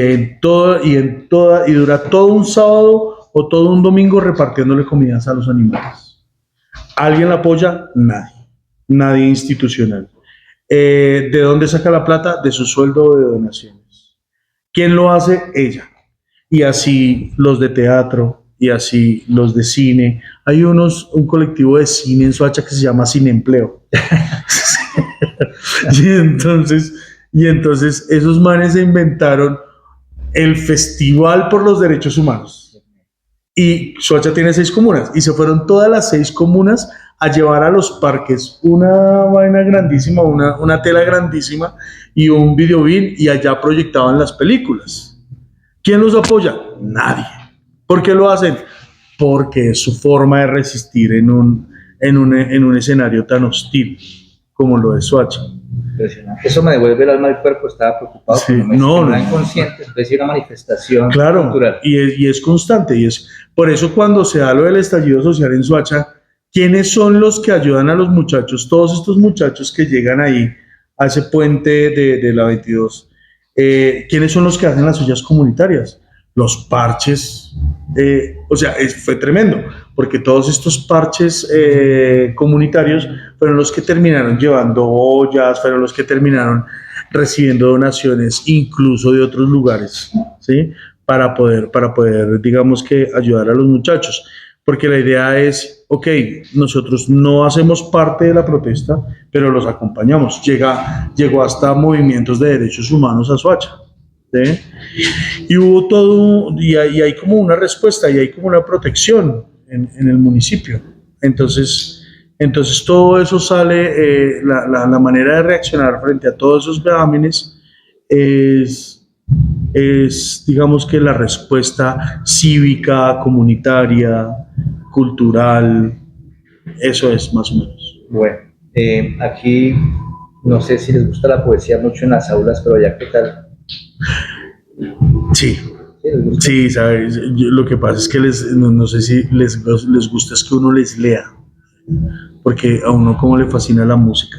dura todo un sábado o todo un domingo repartiéndole comidas a los animales. ¿Alguien la apoya? Nadie institucional. ¿De dónde saca la plata? De su sueldo de donaciones. ¿Quién lo hace? Ella. Y así los de teatro, y así los de cine. Hay un colectivo de cine en Soacha que se llama Sin Empleo. y entonces esos manes se inventaron el Festival por los Derechos Humanos. Y Soacha tiene 6 comunas, y se fueron todas las 6 comunas a llevar a los parques una vaina grandísima, una tela grandísima y un videobeam, y allá proyectaban las películas. ¿Quién los apoya? Nadie. ¿Por qué lo hacen? Porque es su forma de resistir en un escenario tan hostil como lo de Soacha. Impresionante. Eso me devuelve el alma al cuerpo. Estaba preocupado, Sí, no inconsciente, es decir, una manifestación cultural. Y es constante, y es por eso cuando se da lo del estallido social en Soacha, ¿quiénes son los que ayudan a los muchachos? Todos estos muchachos que llegan ahí a ese puente de la 22, ¿quiénes son los que hacen las ollas comunitarias? Los parches, fue tremendo, porque todos estos parches comunitarios fueron los que terminaron llevando ollas, fueron los que terminaron recibiendo donaciones incluso de otros lugares, ¿sí? Para poder, digamos que, ayudar a los muchachos. Porque la idea es, ok, nosotros no hacemos parte de la protesta, pero los acompañamos. Llegó hasta movimientos de derechos humanos a Soacha, ¿sí? Y hubo todo, y hay como una respuesta, y hay como una protección en el municipio. Entonces todo eso sale, la manera de reaccionar frente a todos esos vejámenes es, digamos que la respuesta cívica, comunitaria, cultural, eso es más o menos. Bueno, aquí no sé si les gusta la poesía mucho en las aulas, pero ya qué tal. Sí, ¿sabes? Lo que pasa es que no sé si les gusta es que uno les lea, porque a uno como le fascina la música.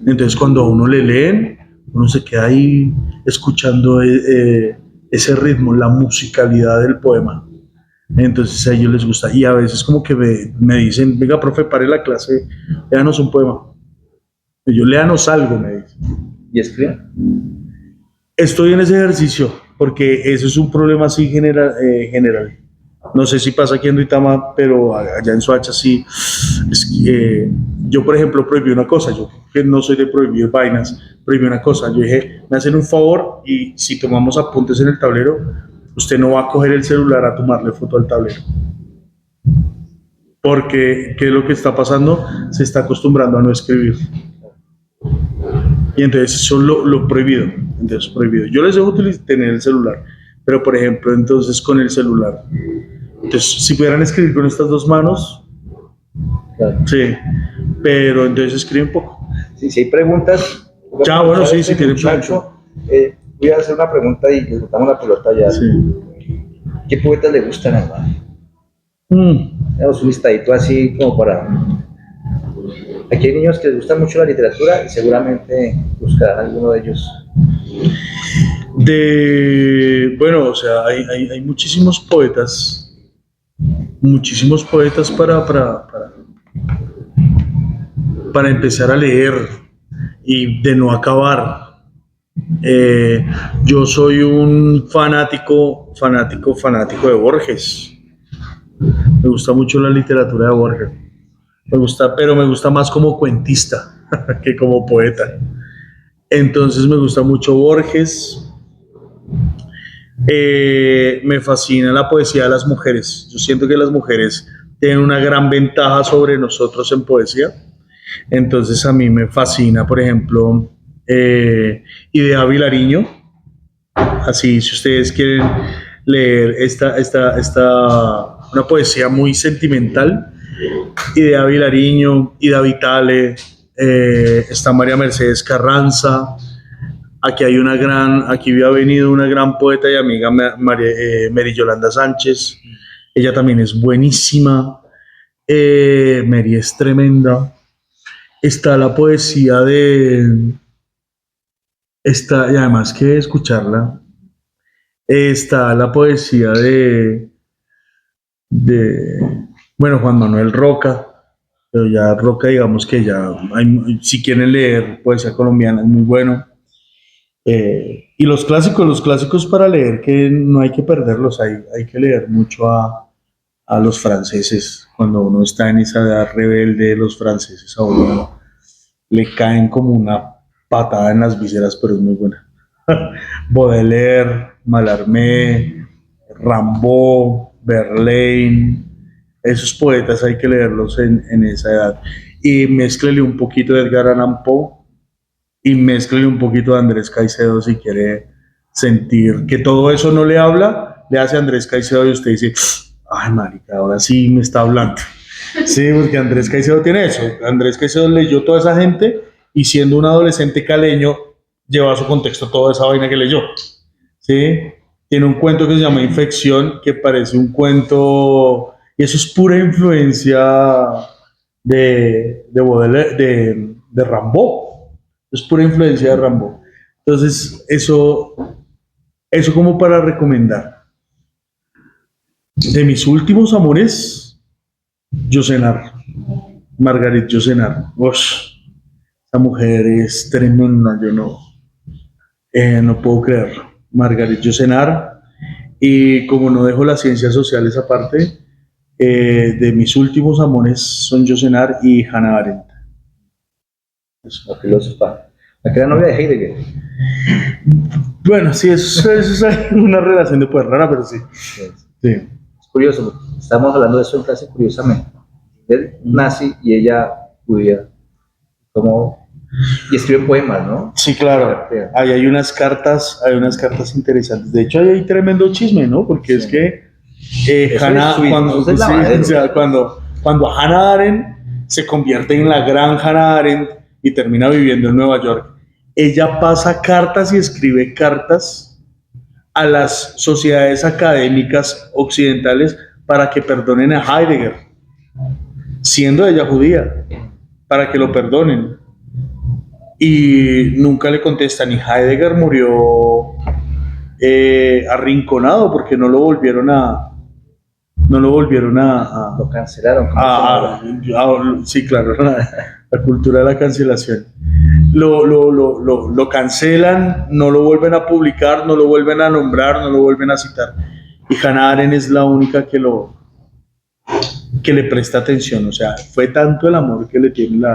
Entonces cuando a uno le leen, uno se queda ahí escuchando ese ritmo, la musicalidad del poema. Entonces a ellos les gusta, y a veces como que me dicen, venga profe, pare la clase, léanos un poema. Y yo, léanos algo, me dicen. ¿Y escriben? Estoy en ese ejercicio, porque eso es un problema así general. No sé si pasa aquí en Duitama, pero allá en Soacha sí. Yo, por ejemplo, prohibí una cosa. Yo, que no soy de prohibir vainas, prohibí una cosa. Yo dije, me hacen un favor, y si tomamos apuntes en el tablero, usted no va a coger el celular a tomarle foto al tablero. Porque, ¿qué es lo que está pasando? Se está acostumbrando a no escribir. Y entonces eso es lo prohibido. Entonces, prohibido. Yo les dejo tener el celular, pero por ejemplo, entonces con el celular. Entonces, si pudieran escribir con estas 2 manos, Claro. sí, pero entonces escriben poco. Si hay preguntas. Ya, bueno, sí, si tienen muchacho, voy a hacer una pregunta y les botamos la pelota ya. Sí. ¿Qué poetas le gustan, hermano? Mm. Tenemos un listadito así como para... Aquí hay niños que les gusta mucho la literatura y seguramente buscarán alguno de ellos. Bueno, o sea, hay muchísimos poetas para empezar a leer y de no acabar. Yo soy un fanático de Borges. Me gusta mucho la literatura de Borges. Pero me gusta más como cuentista que como poeta. Entonces me gusta mucho Borges. Me fascina la poesía de las mujeres. Yo siento que las mujeres tienen una gran ventaja sobre nosotros en poesía. Entonces a mí me fascina, por ejemplo, Idea Vilariño. Así, si ustedes quieren leer una poesía muy sentimental, Idea Vilariño, Ida Vitale, está María Mercedes Carranza. Aquí había venido una gran poeta y amiga, Mary Yolanda Sánchez. Ella también es buenísima. Mary es tremenda. Está la poesía y además que escucharla, está la poesía bueno, Juan Manuel Roca, pero ya Roca, digamos que si quieren leer poesía colombiana es muy bueno. Y los clásicos para leer, que no hay que perderlos, hay que leer mucho a los franceses. Cuando uno está en esa edad rebelde, los franceses a uno le caen como una patada en las vísceras, pero es muy buena. Baudelaire, Mallarmé, Rimbaud, Verlaine, esos poetas hay que leerlos en esa edad. Y mézclele un poquito de Edgar Allan Poe y mézclele un poquito de Andrés Caicedo si quiere sentir que todo eso no le habla, le hace Andrés Caicedo y usted dice, ay marica, ahora sí me está hablando. Sí, porque Andrés Caicedo tiene eso. Andrés Caicedo leyó toda esa gente y siendo un adolescente caleño lleva a su contexto toda esa vaina que leyó. ¿Sí? Tiene un cuento que se llama Infección, que parece un cuento, y eso es pura influencia de Baudelaire, de Rimbaud. Es pura influencia de Rimbaud. Entonces, eso como para recomendar. De mis últimos amores, Yosenar, Margarit Yosenar. Esa mujer es tremenda, yo no puedo creerlo. Margarit Yosenar, y como no dejo las ciencias sociales aparte, de mis últimos amores son Yosenar y Hannah Arendt. La filósofa, la que era novia de Heidegger. Bueno, sí, eso es una relación de poder rara, pero sí. Sí. Es curioso, estamos hablando de eso en clase curiosamente. Él nazi y ella judía. Y escriben poemas, ¿no? Sí, claro. Ahí hay unas cartas interesantes. De hecho, ahí hay tremendo chisme, ¿no? Porque sí. Es que cuando Hannah Arendt se convierte en la gran Hannah Arendt y termina viviendo en Nueva York, ella pasa cartas y escribe cartas a las sociedades académicas occidentales para que perdonen a Heidegger, siendo ella judía, para que lo perdonen. Y nunca le contestan, y Heidegger murió arrinconado porque no lo volvieron a lo cancelaron. Sí, claro, la cultura de la cancelación. Lo cancelan, no lo vuelven a publicar, no lo vuelven a nombrar, no lo vuelven a citar. Y Hannah Arendt es la única que le presta atención. O sea, fue tanto el amor que le tiene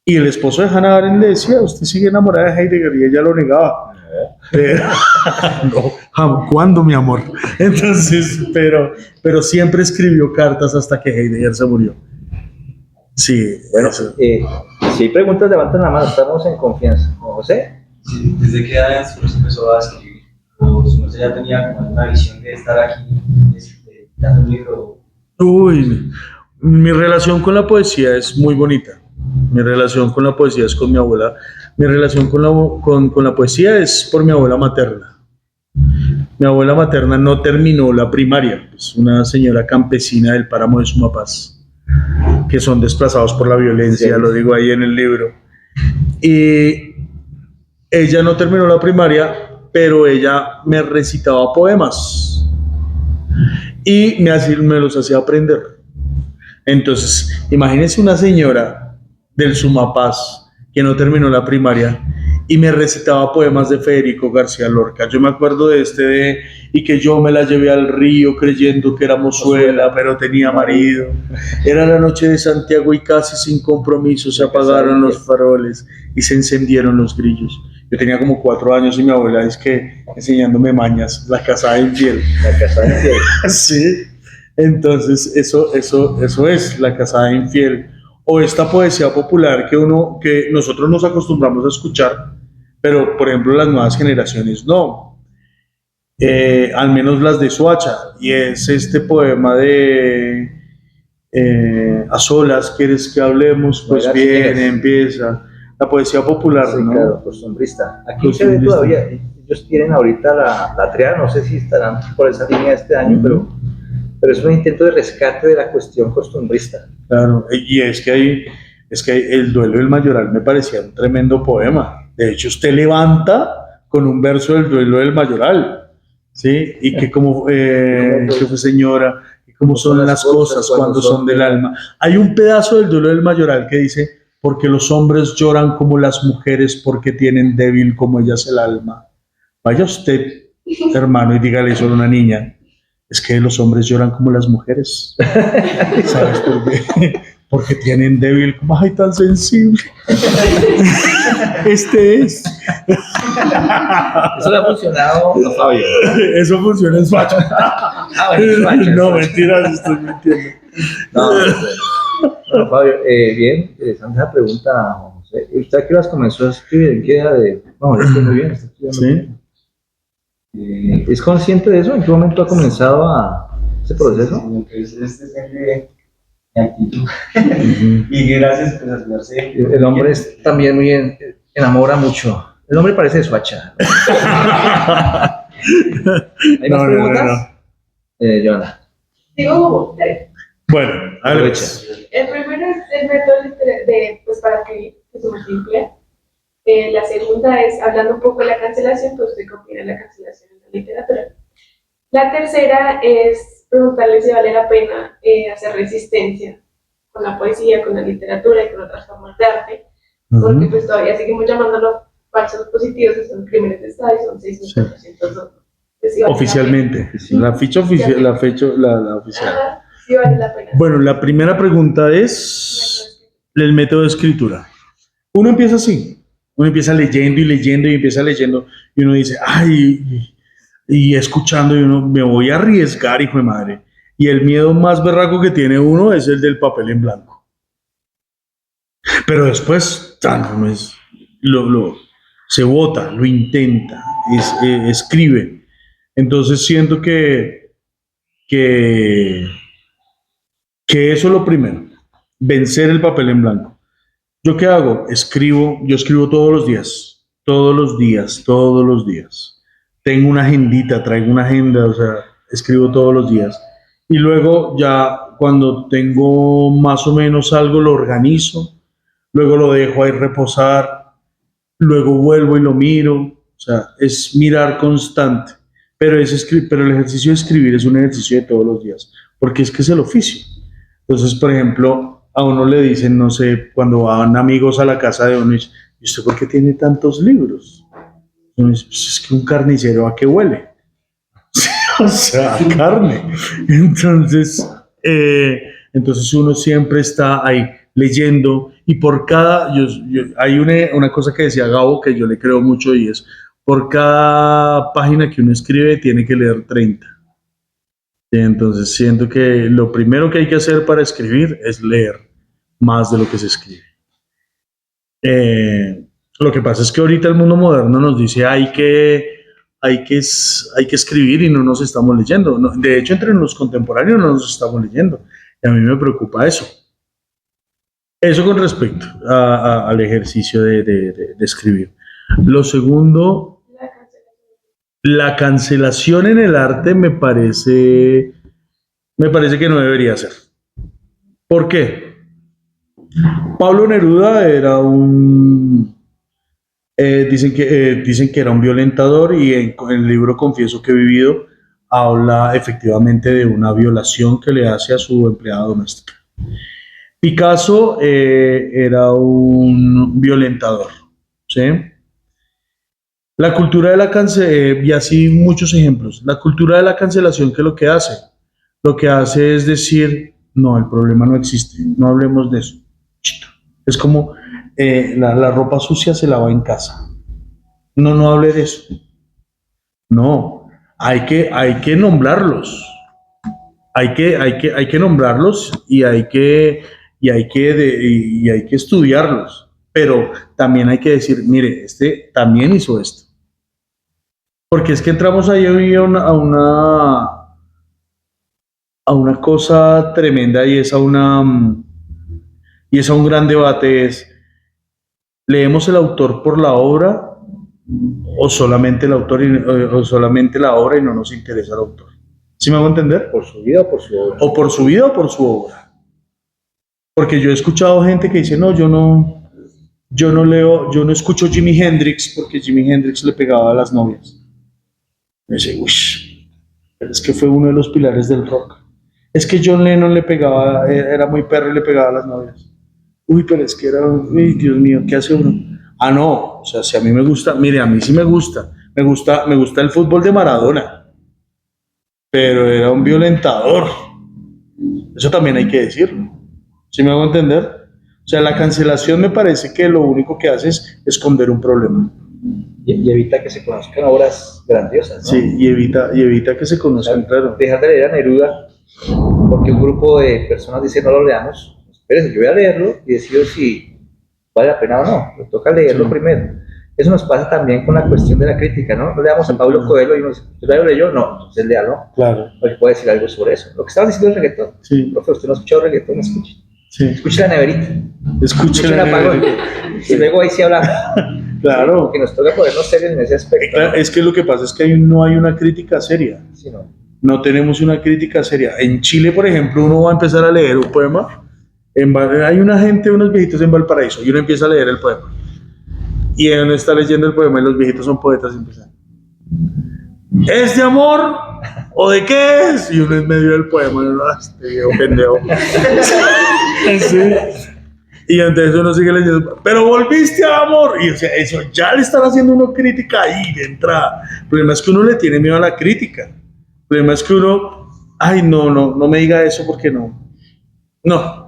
Y el esposo de Hannah Arendt le decía, usted sigue enamorada de Heidegger, y ella lo negaba. No, ¿cuándo, mi amor? Entonces, pero siempre escribió cartas hasta que Heidegger se murió. Sí, bueno, si hay preguntas, levanten la mano, estamos en confianza. José. Sí, ¿desde qué edad se empezó a escribir? ¿O si no se ya tenía como una visión de estar aquí dando un libro? Uy, mi relación con la poesía es muy bonita. Mi relación con la poesía es con mi abuela. Mi relación con la poesía es por mi abuela materna. Mi abuela materna no terminó la primaria, es una señora campesina del páramo de Sumapaz, que son desplazados por la violencia, Sí. lo digo ahí en el libro. Y ella no terminó la primaria, pero ella me recitaba poemas y me los hacía aprender. Entonces, imagínense una señora del Sumapaz que no terminó la primaria y me recitaba poemas de Federico García Lorca. Yo me acuerdo y que yo me la llevé al río creyendo que era mozuela, pero tenía marido. Era la noche de Santiago y casi sin compromiso se apagaron los faroles y se encendieron los grillos. Yo tenía como 4 años y mi abuela es que enseñándome mañas, la casada infiel. La casada infiel. Sí. Entonces, eso es la casada infiel. O esta poesía popular que nosotros nos acostumbramos a escuchar, pero por ejemplo las nuevas generaciones no. Al menos las de Soacha. Y es este poema de A solas, ¿quieres que hablemos? Pues Bueno, bien, ¿quieres? empieza. La poesía popular, Sí, ¿no? claro, costumbrista. Aquí se ve Costumbrista. todavía, ellos tienen ahorita la triada, no sé si estarán por esa línea este año, pero es un intento de rescate de la cuestión costumbrista. Claro, y es que el duelo del Mayoral me parecía un tremendo poema. De hecho, usted levanta con un verso del duelo del Mayoral, ¿sí? Y que que fue señora, y cómo son las cosas cuando son del alma. Hay un pedazo del duelo del Mayoral que dice, porque los hombres lloran como las mujeres porque tienen débil como ellas el alma. Vaya usted, hermano, y dígale eso a una niña. Es que los hombres lloran como las mujeres. ¿Sabes por qué? Porque tienen débil, como, ay, tan sensible. Este es. Eso le ha funcionado a Fabio. Eso funciona en Soacha. No, mentiras, estoy mintiendo. No, Fabio, bien, interesante esa pregunta, Juan José. ¿Usted a qué horas comenzó a escribir? ¿En qué edad de...? No, yo estoy muy bien, estoy estudiando Sí. bien. ¿Es consciente de eso? ¿En qué momento ha comenzado ese proceso? Sí, pues, este siempre mi actitud. Y gracias por ayudarse. El hombre es también enamora mucho. El hombre parece de Soacha. ¿Hay más preguntas? Joana. Digo, Bueno, Aprovecha. el primero es el método pues, para escribir, que es muy simple. La segunda es, hablando un poco de la cancelación, pues usted qué opina de la cancelación en la literatura. La tercera es preguntarle si vale la pena hacer resistencia con la poesía, con la literatura y con otras formas de arte, porque pues todavía seguimos llamándolo falsos positivos, que son crímenes de Estado y son 6.402. Oficialmente. La ficha oficial, la oficial. Ajá, sí vale la pena. Bueno, la primera pregunta es el método de escritura. Uno empieza así. Uno empieza leyendo y leyendo y empieza leyendo y uno dice, ay, y escuchando y uno, me voy a arriesgar, hijo de madre. Y el miedo más berraco que tiene uno es el del papel en blanco. Pero después, uno se bota, lo intenta, escribe. Entonces siento que eso es lo primero, vencer el papel en blanco. ¿Yo qué hago? Yo escribo todos los días, todos los días, todos los días. Tengo una agendita, traigo una agenda, o sea, escribo todos los días. Y luego ya cuando tengo más o menos algo lo organizo, luego lo dejo ahí reposar, luego vuelvo y lo miro, o sea, es mirar constante. Pero el ejercicio de escribir es un ejercicio de todos los días, porque es que es el oficio. Entonces, por ejemplo, a uno le dicen, no sé, cuando van amigos a la casa de uno, dice, ¿y usted por qué tiene tantos libros? Y uno dice, pues es que un carnicero, ¿a qué huele? O sea, a carne. Entonces uno siempre está ahí leyendo y por cada, hay una cosa que decía Gabo que yo le creo mucho y es, por cada página que uno escribe tiene que leer 30. Entonces siento que lo primero que hay que hacer para escribir es leer más de lo que se escribe. Lo que pasa es que ahorita el mundo moderno nos dice hay que escribir y no nos estamos leyendo. De hecho, entre los contemporáneos no nos estamos leyendo. Y a mí me preocupa eso. Eso con respecto al ejercicio de escribir. Lo segundo, La cancelación. la cancelación en el arte me parece que no debería ser. ¿Por qué? Pablo Neruda era dicen que era un violentador y en el libro Confieso que he vivido habla efectivamente de una violación que le hace a su empleada doméstica. Picasso era un violentador, ¿sí? La cultura de la cancelación, y así muchos ejemplos, la cultura de la cancelación, ¿qué es lo que hace? Lo que hace es decir, no, el problema no existe, no hablemos de eso. Chito. Es como la ropa sucia se lava en casa. No, no hable de eso. No, hay que nombrarlos. Hay que nombrarlos y hay que estudiarlos. Pero también hay que decir, mire, este también hizo esto. Porque es que entramos ahí a una cosa tremenda y es y es a un gran debate, es, ¿leemos el autor por la obra o solamente el autor o solamente la obra y no nos interesa el autor? ¿Sí me hago entender? Por su vida o por su obra. O por su vida o por su obra. Porque yo he escuchado gente que dice, no, yo no leo, yo no escucho Jimi Hendrix porque Jimi Hendrix le pegaba a las novias. Me dice, uy, pero es que fue uno de los pilares del rock. Es que John Lennon le pegaba, era muy perro y le pegaba a las novias. Uy, pero es que era, uy, Dios mío, ¿qué hace uno? Ah, no, o sea, si a mí me gusta, mire, a mí sí me gusta el fútbol de Maradona, pero era un violentador. Eso también hay que decirlo. ¿Sí me hago entender? O sea, la cancelación me parece que lo único que hace es esconder un problema. Y evita que se conozcan obras grandiosas, ¿no? Sí, y evita que se conozcan, claro. Dejar de leer a Neruda porque un grupo de personas dice no lo leamos. Espérense, yo voy a leerlo y decido si vale la pena o no. Me toca leerlo primero. Eso nos pasa también con la cuestión de la crítica, ¿no? No leamos a Pablo Coelho y nos dice, ¿usted lo leyó? No, entonces léalo. Claro. Porque puede decir algo sobre eso. Lo que estaba diciendo el reggaetón. Sí. Profe, usted no ha escuchado reggaetón, escuche. Sí. Escuche la neverita. Escuche Escuche la el apagón. Y luego ahí sí hablamos. Claro. Que nos toca ponernos serios en ese aspecto. Claro, es que lo que pasa es que no hay una crítica seria. Sí, no. No tenemos una crítica seria. En Chile, por ejemplo, uno va a empezar a leer un poema. Hay unos viejitos en Valparaíso, y uno empieza a leer el poema. Y uno está leyendo el poema y los viejitos son poetas y empiezan. ¿Es de amor? ¿O de qué es? Y uno en medio del poema, y uno, este viejo pendejo. Sí. Y entonces uno sigue leyendo, pero volviste al amor. Y o sea, eso ya le están haciendo uno crítica ahí de entrada. El problema es que uno le tiene miedo a la crítica. El problema es que uno, ay, no me diga eso porque no. No.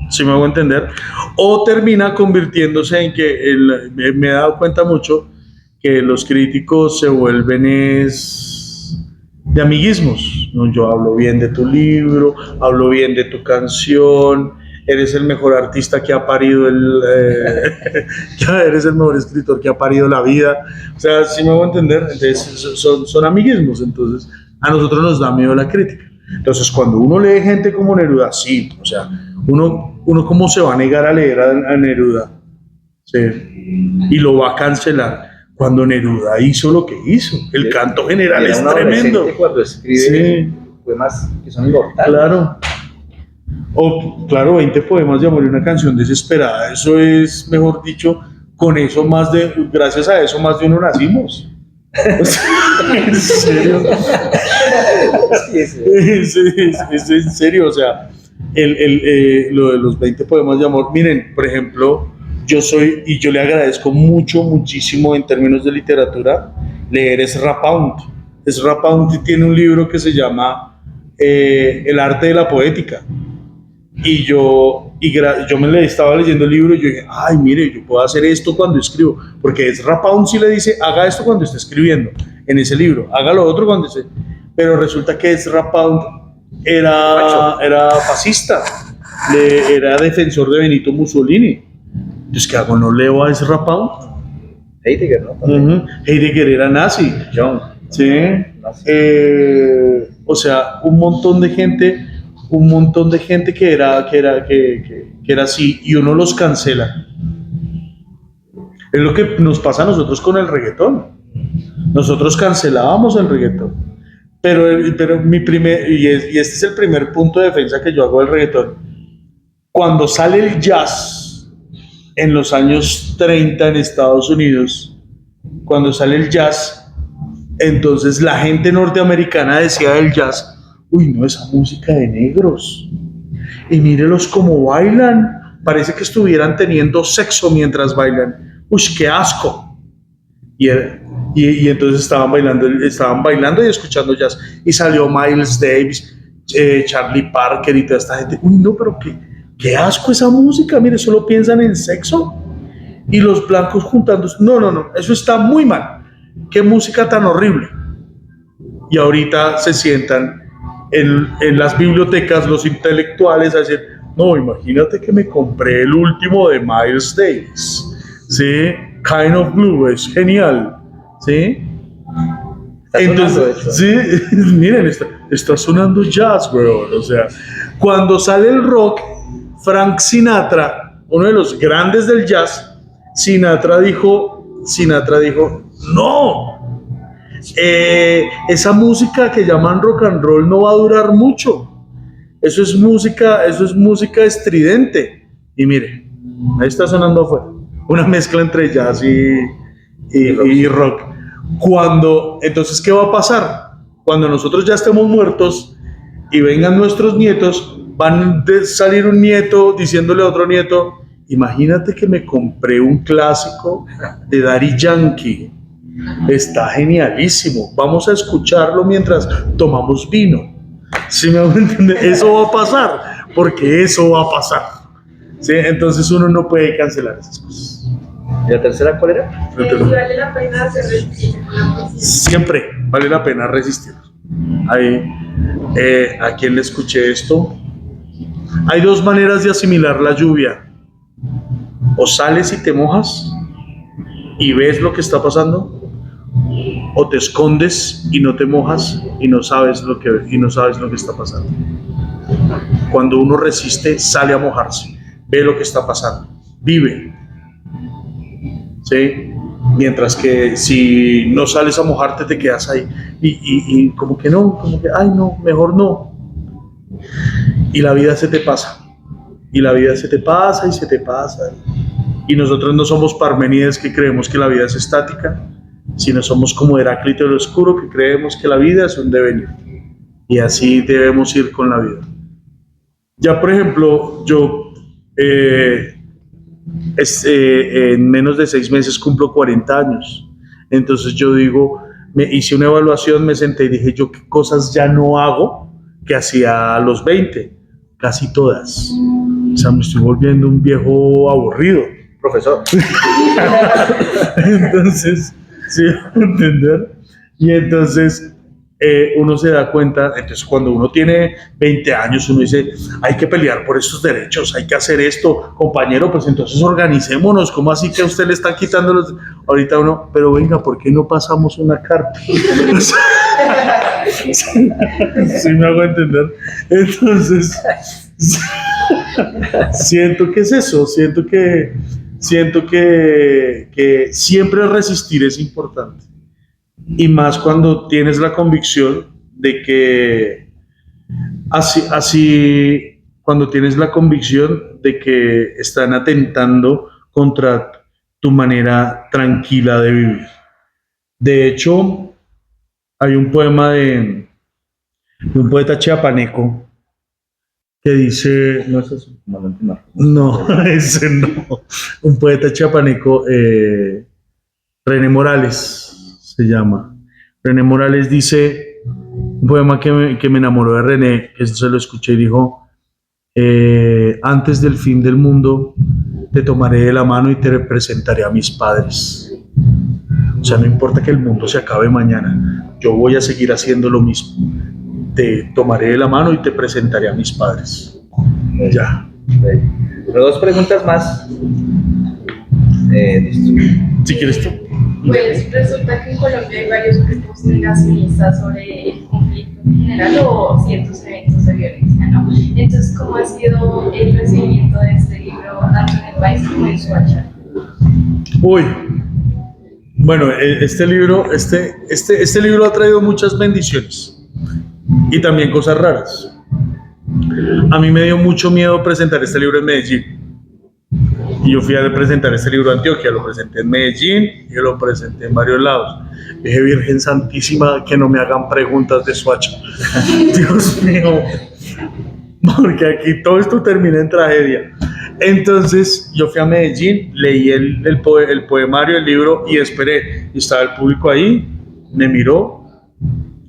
Si me hago entender, o termina convirtiéndose en que me he dado cuenta mucho que los críticos se vuelven de amiguismos, ¿no? Yo hablo bien de tu libro, hablo bien de tu canción, eres el mejor artista que ha parido eres el mejor escritor que ha parido la vida. O sea, si me hago entender, entonces son amiguismos, entonces a nosotros nos da miedo la crítica. Entonces, cuando uno lee gente como Neruda, sí, o sea, uno cómo se va a negar a leer a Neruda, ¿sí? Y lo va a cancelar cuando Neruda hizo lo que hizo. El canto general es tremendo. Cuando escribe poemas que son inmortales. Claro. O, claro, 20 poemas de amor y una canción desesperada. Eso es, mejor dicho, gracias a eso más de uno nacimos. ¿En serio? Es en serio, o sea, lo de los 20 poemas de amor. Miren, por ejemplo, yo le agradezco muchísimo en términos de literatura, leer Ezra Pound. Ezra Pound tiene un libro que se llama El arte de la poética. Y yo estaba leyendo el libro y yo dije, ay, mire, yo puedo hacer esto cuando escribo, porque Ezra Pound sí le dice, haga esto cuando esté escribiendo en ese libro, haga lo otro cuando esté. Pero resulta que Ezra Pound era fascista, era defensor de Benito Mussolini. Entonces, ¿qué hago? ¿No leo a Ezra Pound? Heidegger, ¿no? Heidegger era nazi. John. Sí. Nazi. O sea, un montón de gente. un montón de gente que era así y uno los cancela. Es lo que nos pasa a nosotros con el reggaetón. Nosotros cancelábamos el reggaetón. Pero y este es el primer punto de defensa que yo hago del reggaetón. Cuando sale el jazz en los años 30 en Estados Unidos, cuando sale el jazz, entonces la gente norteamericana decía del jazz, uy, no, esa música de negros. Y mírelos cómo bailan. Parece que estuvieran teniendo sexo mientras bailan. Uy, qué asco. Y entonces estaban bailando y escuchando jazz. Y salió Miles Davis, Charlie Parker y toda esta gente. Uy, no, pero qué asco esa música. Mire, solo piensan en sexo. Y los blancos juntándose. No, eso está muy mal. Qué música tan horrible. Y ahorita se sientan en las bibliotecas los intelectuales a decir, no, imagínate que me compré el último de Miles Davis, ¿sí? Kind of Blue, es genial, ¿sí? Entonces, sí, miren, está sonando jazz, bro. O sea, cuando sale el rock, Frank Sinatra, uno de los grandes del jazz, Sinatra dijo, no, esa música que llaman rock and roll no va a durar mucho. Eso es música estridente. Y mire, ahí está sonando afuera. Una mezcla entre jazz y rock. Entonces, ¿qué va a pasar? Cuando nosotros ya estemos muertos y vengan nuestros nietos, van a salir un nieto diciéndole a otro nieto, imagínate que me compré un clásico de Daddy Yankee. Está genialísimo. Vamos a escucharlo mientras tomamos vino. ¿Sí me van a entender? Eso va a pasar, porque eso va a pasar. ¿Sí? Entonces uno no puede cancelar esas cosas. ¿Y la tercera cuál era? Si vale la pena hacer resistir con la poesía. Siempre vale la pena resistir. ¿A quién le escuché esto? Hay dos maneras de asimilar la lluvia. O sales y te mojas y ves lo que está pasando, o te escondes y no te mojas y no sabes lo que está pasando. Cuando uno resiste, sale a mojarse, ve lo que está pasando, vive. ¿Sí? Mientras que si no sales a mojarte, te quedas ahí y como que ay no, mejor no. Y la vida se te pasa. Y la vida se te pasa y se te pasa. Y nosotros no somos Parmenides que creemos que la vida es estática, sino somos como Heráclito el Oscuro que creemos que la vida es un devenir. Y así debemos ir con la vida. Ya, por ejemplo, yo en menos de 6 meses cumplo 40 años. Entonces yo digo, me hice una evaluación, me senté y dije, yo qué cosas ya no hago que hacía a los 20, casi todas. O sea, me estoy volviendo un viejo aburrido. Profesor. Entonces, ¿sí van a entender? Y entonces uno se da cuenta, entonces cuando uno tiene 20 años, uno dice, hay que pelear por estos derechos, hay que hacer esto, compañero, pues entonces organicémonos, ¿cómo así que a usted le están quitando los...? Ahorita uno, pero venga, ¿por qué no pasamos una carta? ¿Sí me hago entender? Entonces, siento que es eso, siento que siempre resistir es importante. Y más cuando tienes la convicción de que cuando tienes la convicción de que están atentando contra tu manera tranquila de vivir. De hecho, hay un poema de un poeta chiapaneco que dice, No es eso, comandante Marcos. no, ese no, un poeta chiapaneco, René Morales se llama. René Morales dice un poema que me enamoró de René, que se lo escuché y dijo, antes del fin del mundo te tomaré de la mano y te presentaré a mis padres. O sea, no importa que el mundo se acabe mañana, yo voy a seguir haciendo lo mismo. Te tomaré de la mano y te presentaré a mis padres. Ya. Pero 2 preguntas más. Listo. Si quieres tú. Pues resulta que en Colombia hay varios grupos negacionistas sobre el conflicto en general o ciertos eventos en violencia, ¿no? Entonces, ¿cómo ha sido el recibimiento de este libro tanto en el país como en Soacha? Uy, bueno, este libro ha traído muchas bendiciones y también cosas raras. A mí me dio mucho miedo presentar este libro en Medellín. Y yo fui a presentar este libro a Antioquia, lo presenté en Medellín y lo presenté en varios lados. Dije, Virgen Santísima, que no me hagan preguntas de Soacha. Dios mío, porque aquí todo esto termina en tragedia. Entonces yo fui a Medellín, leí el poemario, el libro y esperé. Y estaba el público ahí, me miró,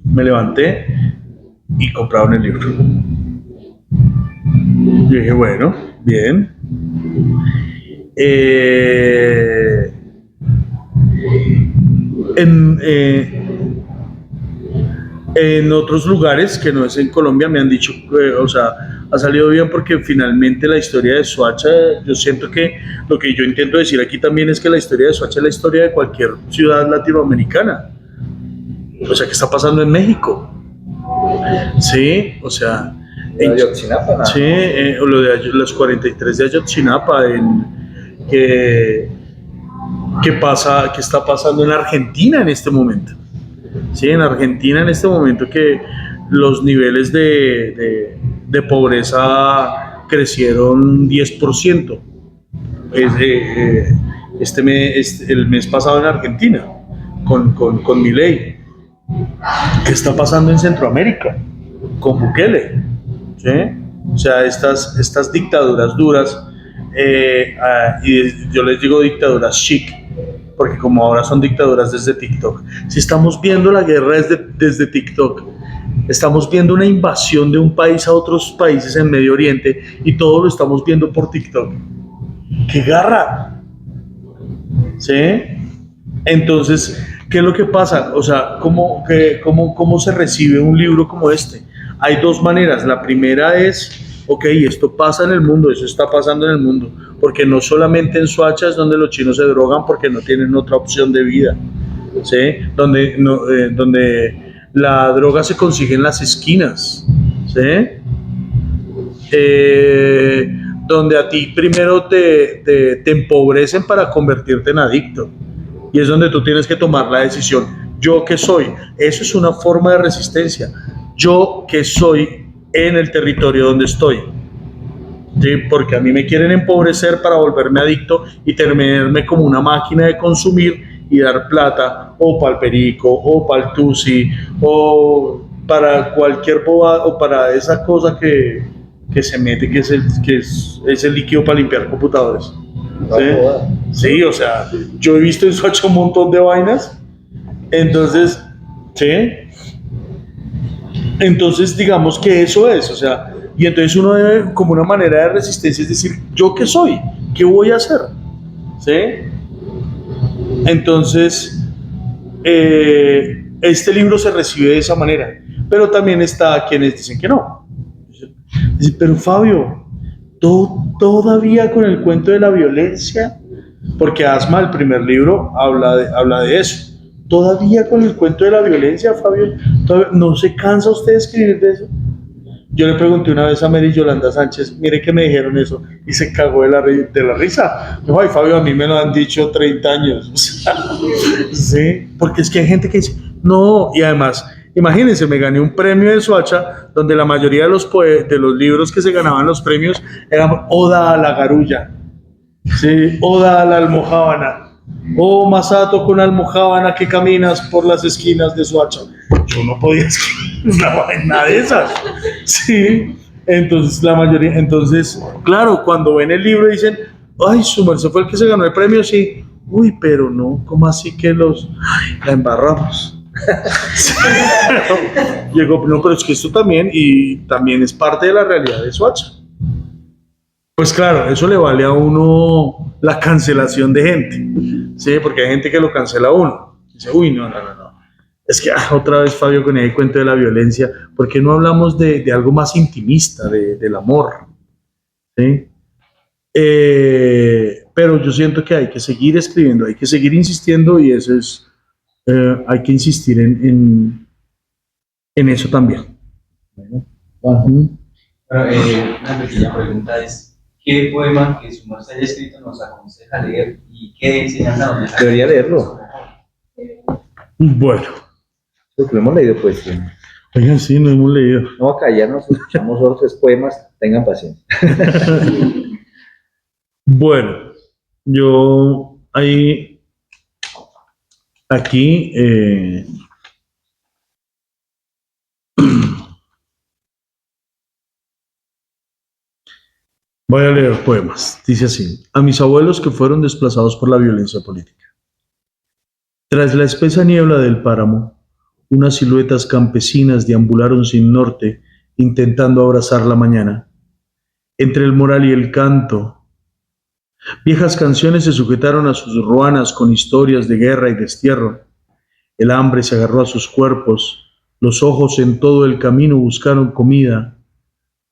me levanté y compraron el libro. Y dije, bueno, bien. En otros lugares que no es en Colombia me han dicho, o sea, ha salido bien porque finalmente la historia de Soacha, yo siento que lo que yo intento decir aquí también es que la historia de Soacha es la historia de cualquier ciudad latinoamericana. O sea, ¿qué está pasando en México? Sí, o sea... De Ayotzinapa, ¿no? Sí, lo de los 43 de Ayotzinapa, que está pasando en Argentina en este momento. Sí, en Argentina en este momento que los niveles de pobreza crecieron 10%. El mes pasado en Argentina, con Milei. ¿Qué está pasando en Centroamérica? Con Bukele. ¿Sí? O sea, estas dictaduras duras, y yo les digo dictaduras chic, porque como ahora son dictaduras desde TikTok. Si estamos viendo la guerra desde TikTok, estamos viendo una invasión de un país a otros países en Medio Oriente y todo lo estamos viendo por TikTok. ¡Qué garra! ¿Sí? Entonces, ¿qué es lo que pasa? O sea, ¿cómo se recibe un libro como este? Hay dos maneras. La primera es, ok, esto pasa en el mundo, eso está pasando en el mundo, porque no solamente en Soacha es donde los chinos se drogan porque no tienen otra opción de vida, ¿sí? Donde la droga se consigue en las esquinas, ¿sí? Donde a ti primero te empobrecen para convertirte en adicto, y es donde tú tienes que tomar la decisión. ¿Yo qué soy? Eso es una forma de resistencia. Yo que soy en el territorio donde estoy, ¿sí? Porque a mí me quieren empobrecer para volverme adicto y tenerme como una máquina de consumir y dar plata o para el perico o para el tusi o para cualquier bobada o para esa cosa que se mete, que es el líquido para limpiar computadores. ¿Sí? Sí, o sea, yo he visto eso, hecho un montón de vainas. Entonces, ¿sí? Entonces, digamos que eso es, o sea, y entonces uno debe, como una manera de resistencia, es decir, ¿yo qué soy? ¿Qué voy a hacer? ¿Sí? Entonces, este libro se recibe de esa manera, pero también está quienes dicen que no. Dicen, pero Fabio, todavía con el cuento de la violencia, porque Asma, el primer libro, habla de eso. Todavía con el cuento de la violencia, Fabio, ¿no se cansa usted de escribir de eso? Yo le pregunté una vez a Mary Yolanda Sánchez, mire que me dijeron eso, y se cagó de la risa. Dijo, ay, Fabio, a mí me lo han dicho 30 años. Sí, porque es que hay gente que dice, no, y además, imagínense, me gané un premio de Soacha, donde la mayoría de los libros que se ganaban los premios eran Oda a la Garulla, ¿sí? Oda a la almojábana. Oh, Masato con almojábana que caminas por las esquinas de Soacha. Yo no podía escribir una vaina de esas. Sí, entonces la mayoría, claro, cuando ven el libro dicen, ay, su merced fue el que se ganó el premio, sí. Uy, pero no, ¿cómo así que la embarramos? Sí. Llegó, no, pero es que esto también, y también es parte de la realidad de Soacha. Pues claro, eso le vale a uno la cancelación de gente, ¿sí? Porque hay gente que lo cancela a uno. Dice, uy, no. Es que otra vez Fabio con el cuento de la violencia, ¿por qué no hablamos de algo más intimista, del amor? ¿Sí? Pero yo siento que hay que seguir escribiendo, hay que seguir insistiendo y eso es, hay que insistir en eso también. Bueno, Bueno, una pequeña pregunta es, ¿qué poema que su merced haya escrito nos aconseja leer y qué enseñanza nos deja? Debería leerlo. Bueno, Porque lo hemos leído poesía. oigan, sí, no hemos leído. No, acá ya nos escuchamos otros poemas, tengan paciencia. Bueno, yo ahí, aquí, voy a leer poemas. Dice así: a mis abuelos que fueron desplazados por la violencia política. Tras la espesa niebla del páramo, unas siluetas campesinas deambularon sin norte, intentando abrazar la mañana. Entre el moral y el canto, viejas canciones se sujetaron a sus ruanas con historias de guerra y destierro. El hambre se agarró a sus cuerpos, los ojos en todo el camino buscaron comida,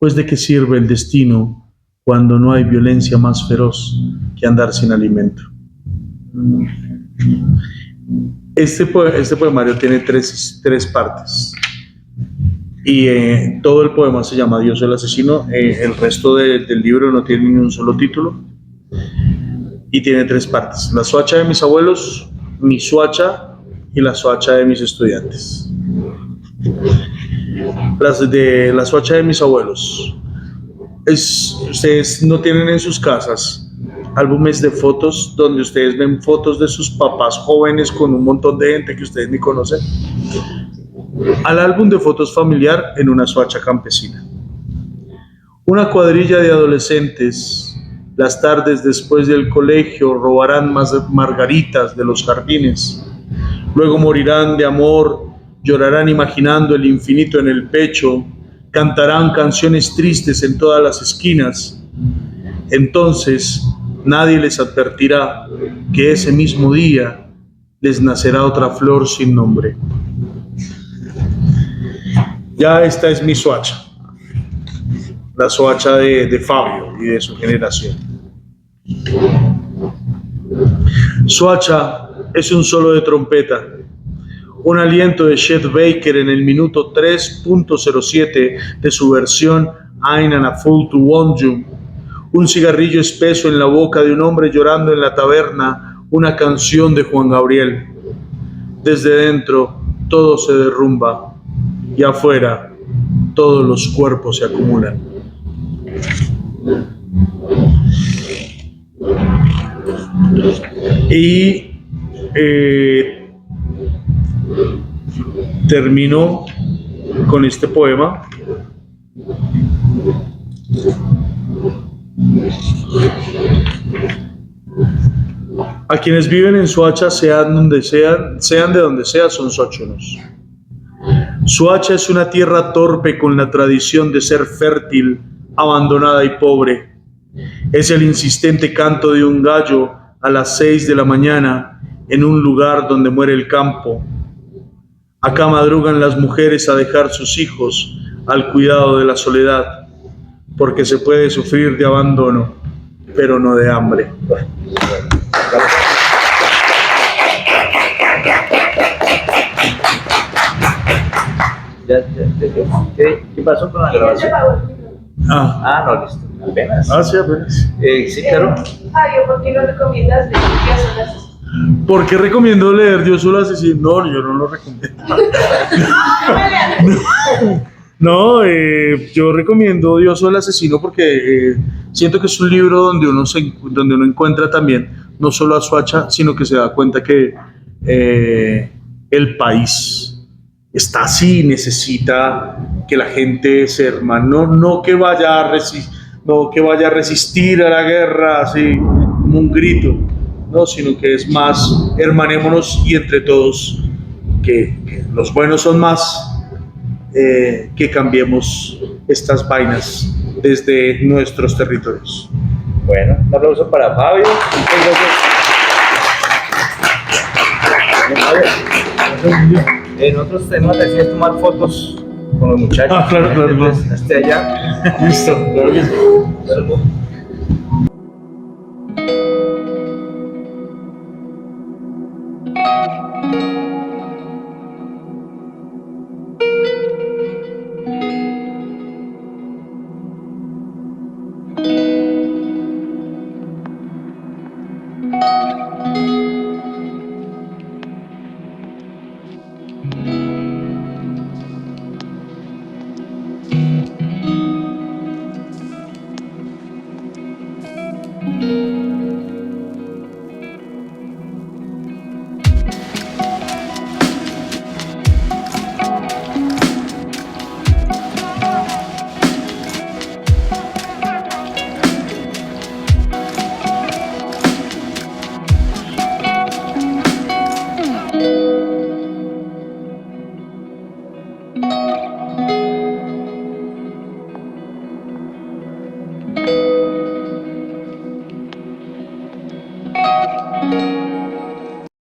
pues de qué sirve el destino cuando no hay violencia más feroz que andar sin alimento. Este poemario tiene tres partes y todo el poema se llama Dios el asesino. El resto del libro no tiene ni un solo título y tiene tres partes: la suacha de mis abuelos, mi suacha y la suacha de mis estudiantes. Las de la suacha de mis abuelos. Ustedes no tienen en sus casas álbumes de fotos donde ustedes ven fotos de sus papás jóvenes con un montón de gente que ustedes ni conocen. Al álbum de fotos familiar en una suacha campesina. Una cuadrilla de adolescentes, las tardes después del colegio, robarán más margaritas de los jardines. Luego morirán de amor, llorarán imaginando el infinito en el pecho, cantarán canciones tristes en todas las esquinas. Entonces, nadie les advertirá que ese mismo día les nacerá otra flor sin nombre. Ya esta es mi suacha, la suacha de Fabio y de su generación. Suacha es un solo de trompeta, un aliento de Chet Baker en el minuto 3.07 de su versión I'm a Fool to Want You. Un cigarrillo espeso en la boca de un hombre llorando en la taberna, una canción de Juan Gabriel. Desde dentro todo se derrumba y afuera todos los cuerpos se acumulan. Y termino con este poema. A quienes viven en Soacha, sean de donde sea, son sochunos. Soacha es una tierra torpe con la tradición de ser fértil, abandonada y pobre. Es el insistente canto de un gallo a las 6 de la mañana en un lugar donde muere el campo. Acá madrugan las mujeres a dejar sus hijos al cuidado de la soledad, porque se puede sufrir de abandono, pero no de hambre. ¿Qué pasó con la grabación? No, listo. Apenas. Sí, apenas. Sí, claro. Fabio, ¿por qué no recomiendas leer Dios el asesino? ¿Por qué recomiendo leer Dios el asesino? No, yo no lo recomiendo. No, yo recomiendo Dios el asesino porque siento que es un libro donde uno encuentra también no solo a Soacha, sino que se da cuenta que el país está así, necesita que la gente se hermano, no que vaya a resistir a la guerra así como un grito, no, sino que es más hermanémonos y entre todos que los buenos son más, que cambiemos estas vainas desde nuestros territorios. Bueno, un aplauso para Fabio. Nosotros tenemos la necesidad de tomar fotos con los muchachos. Claro. Hasta allá. Listo, claro que sí.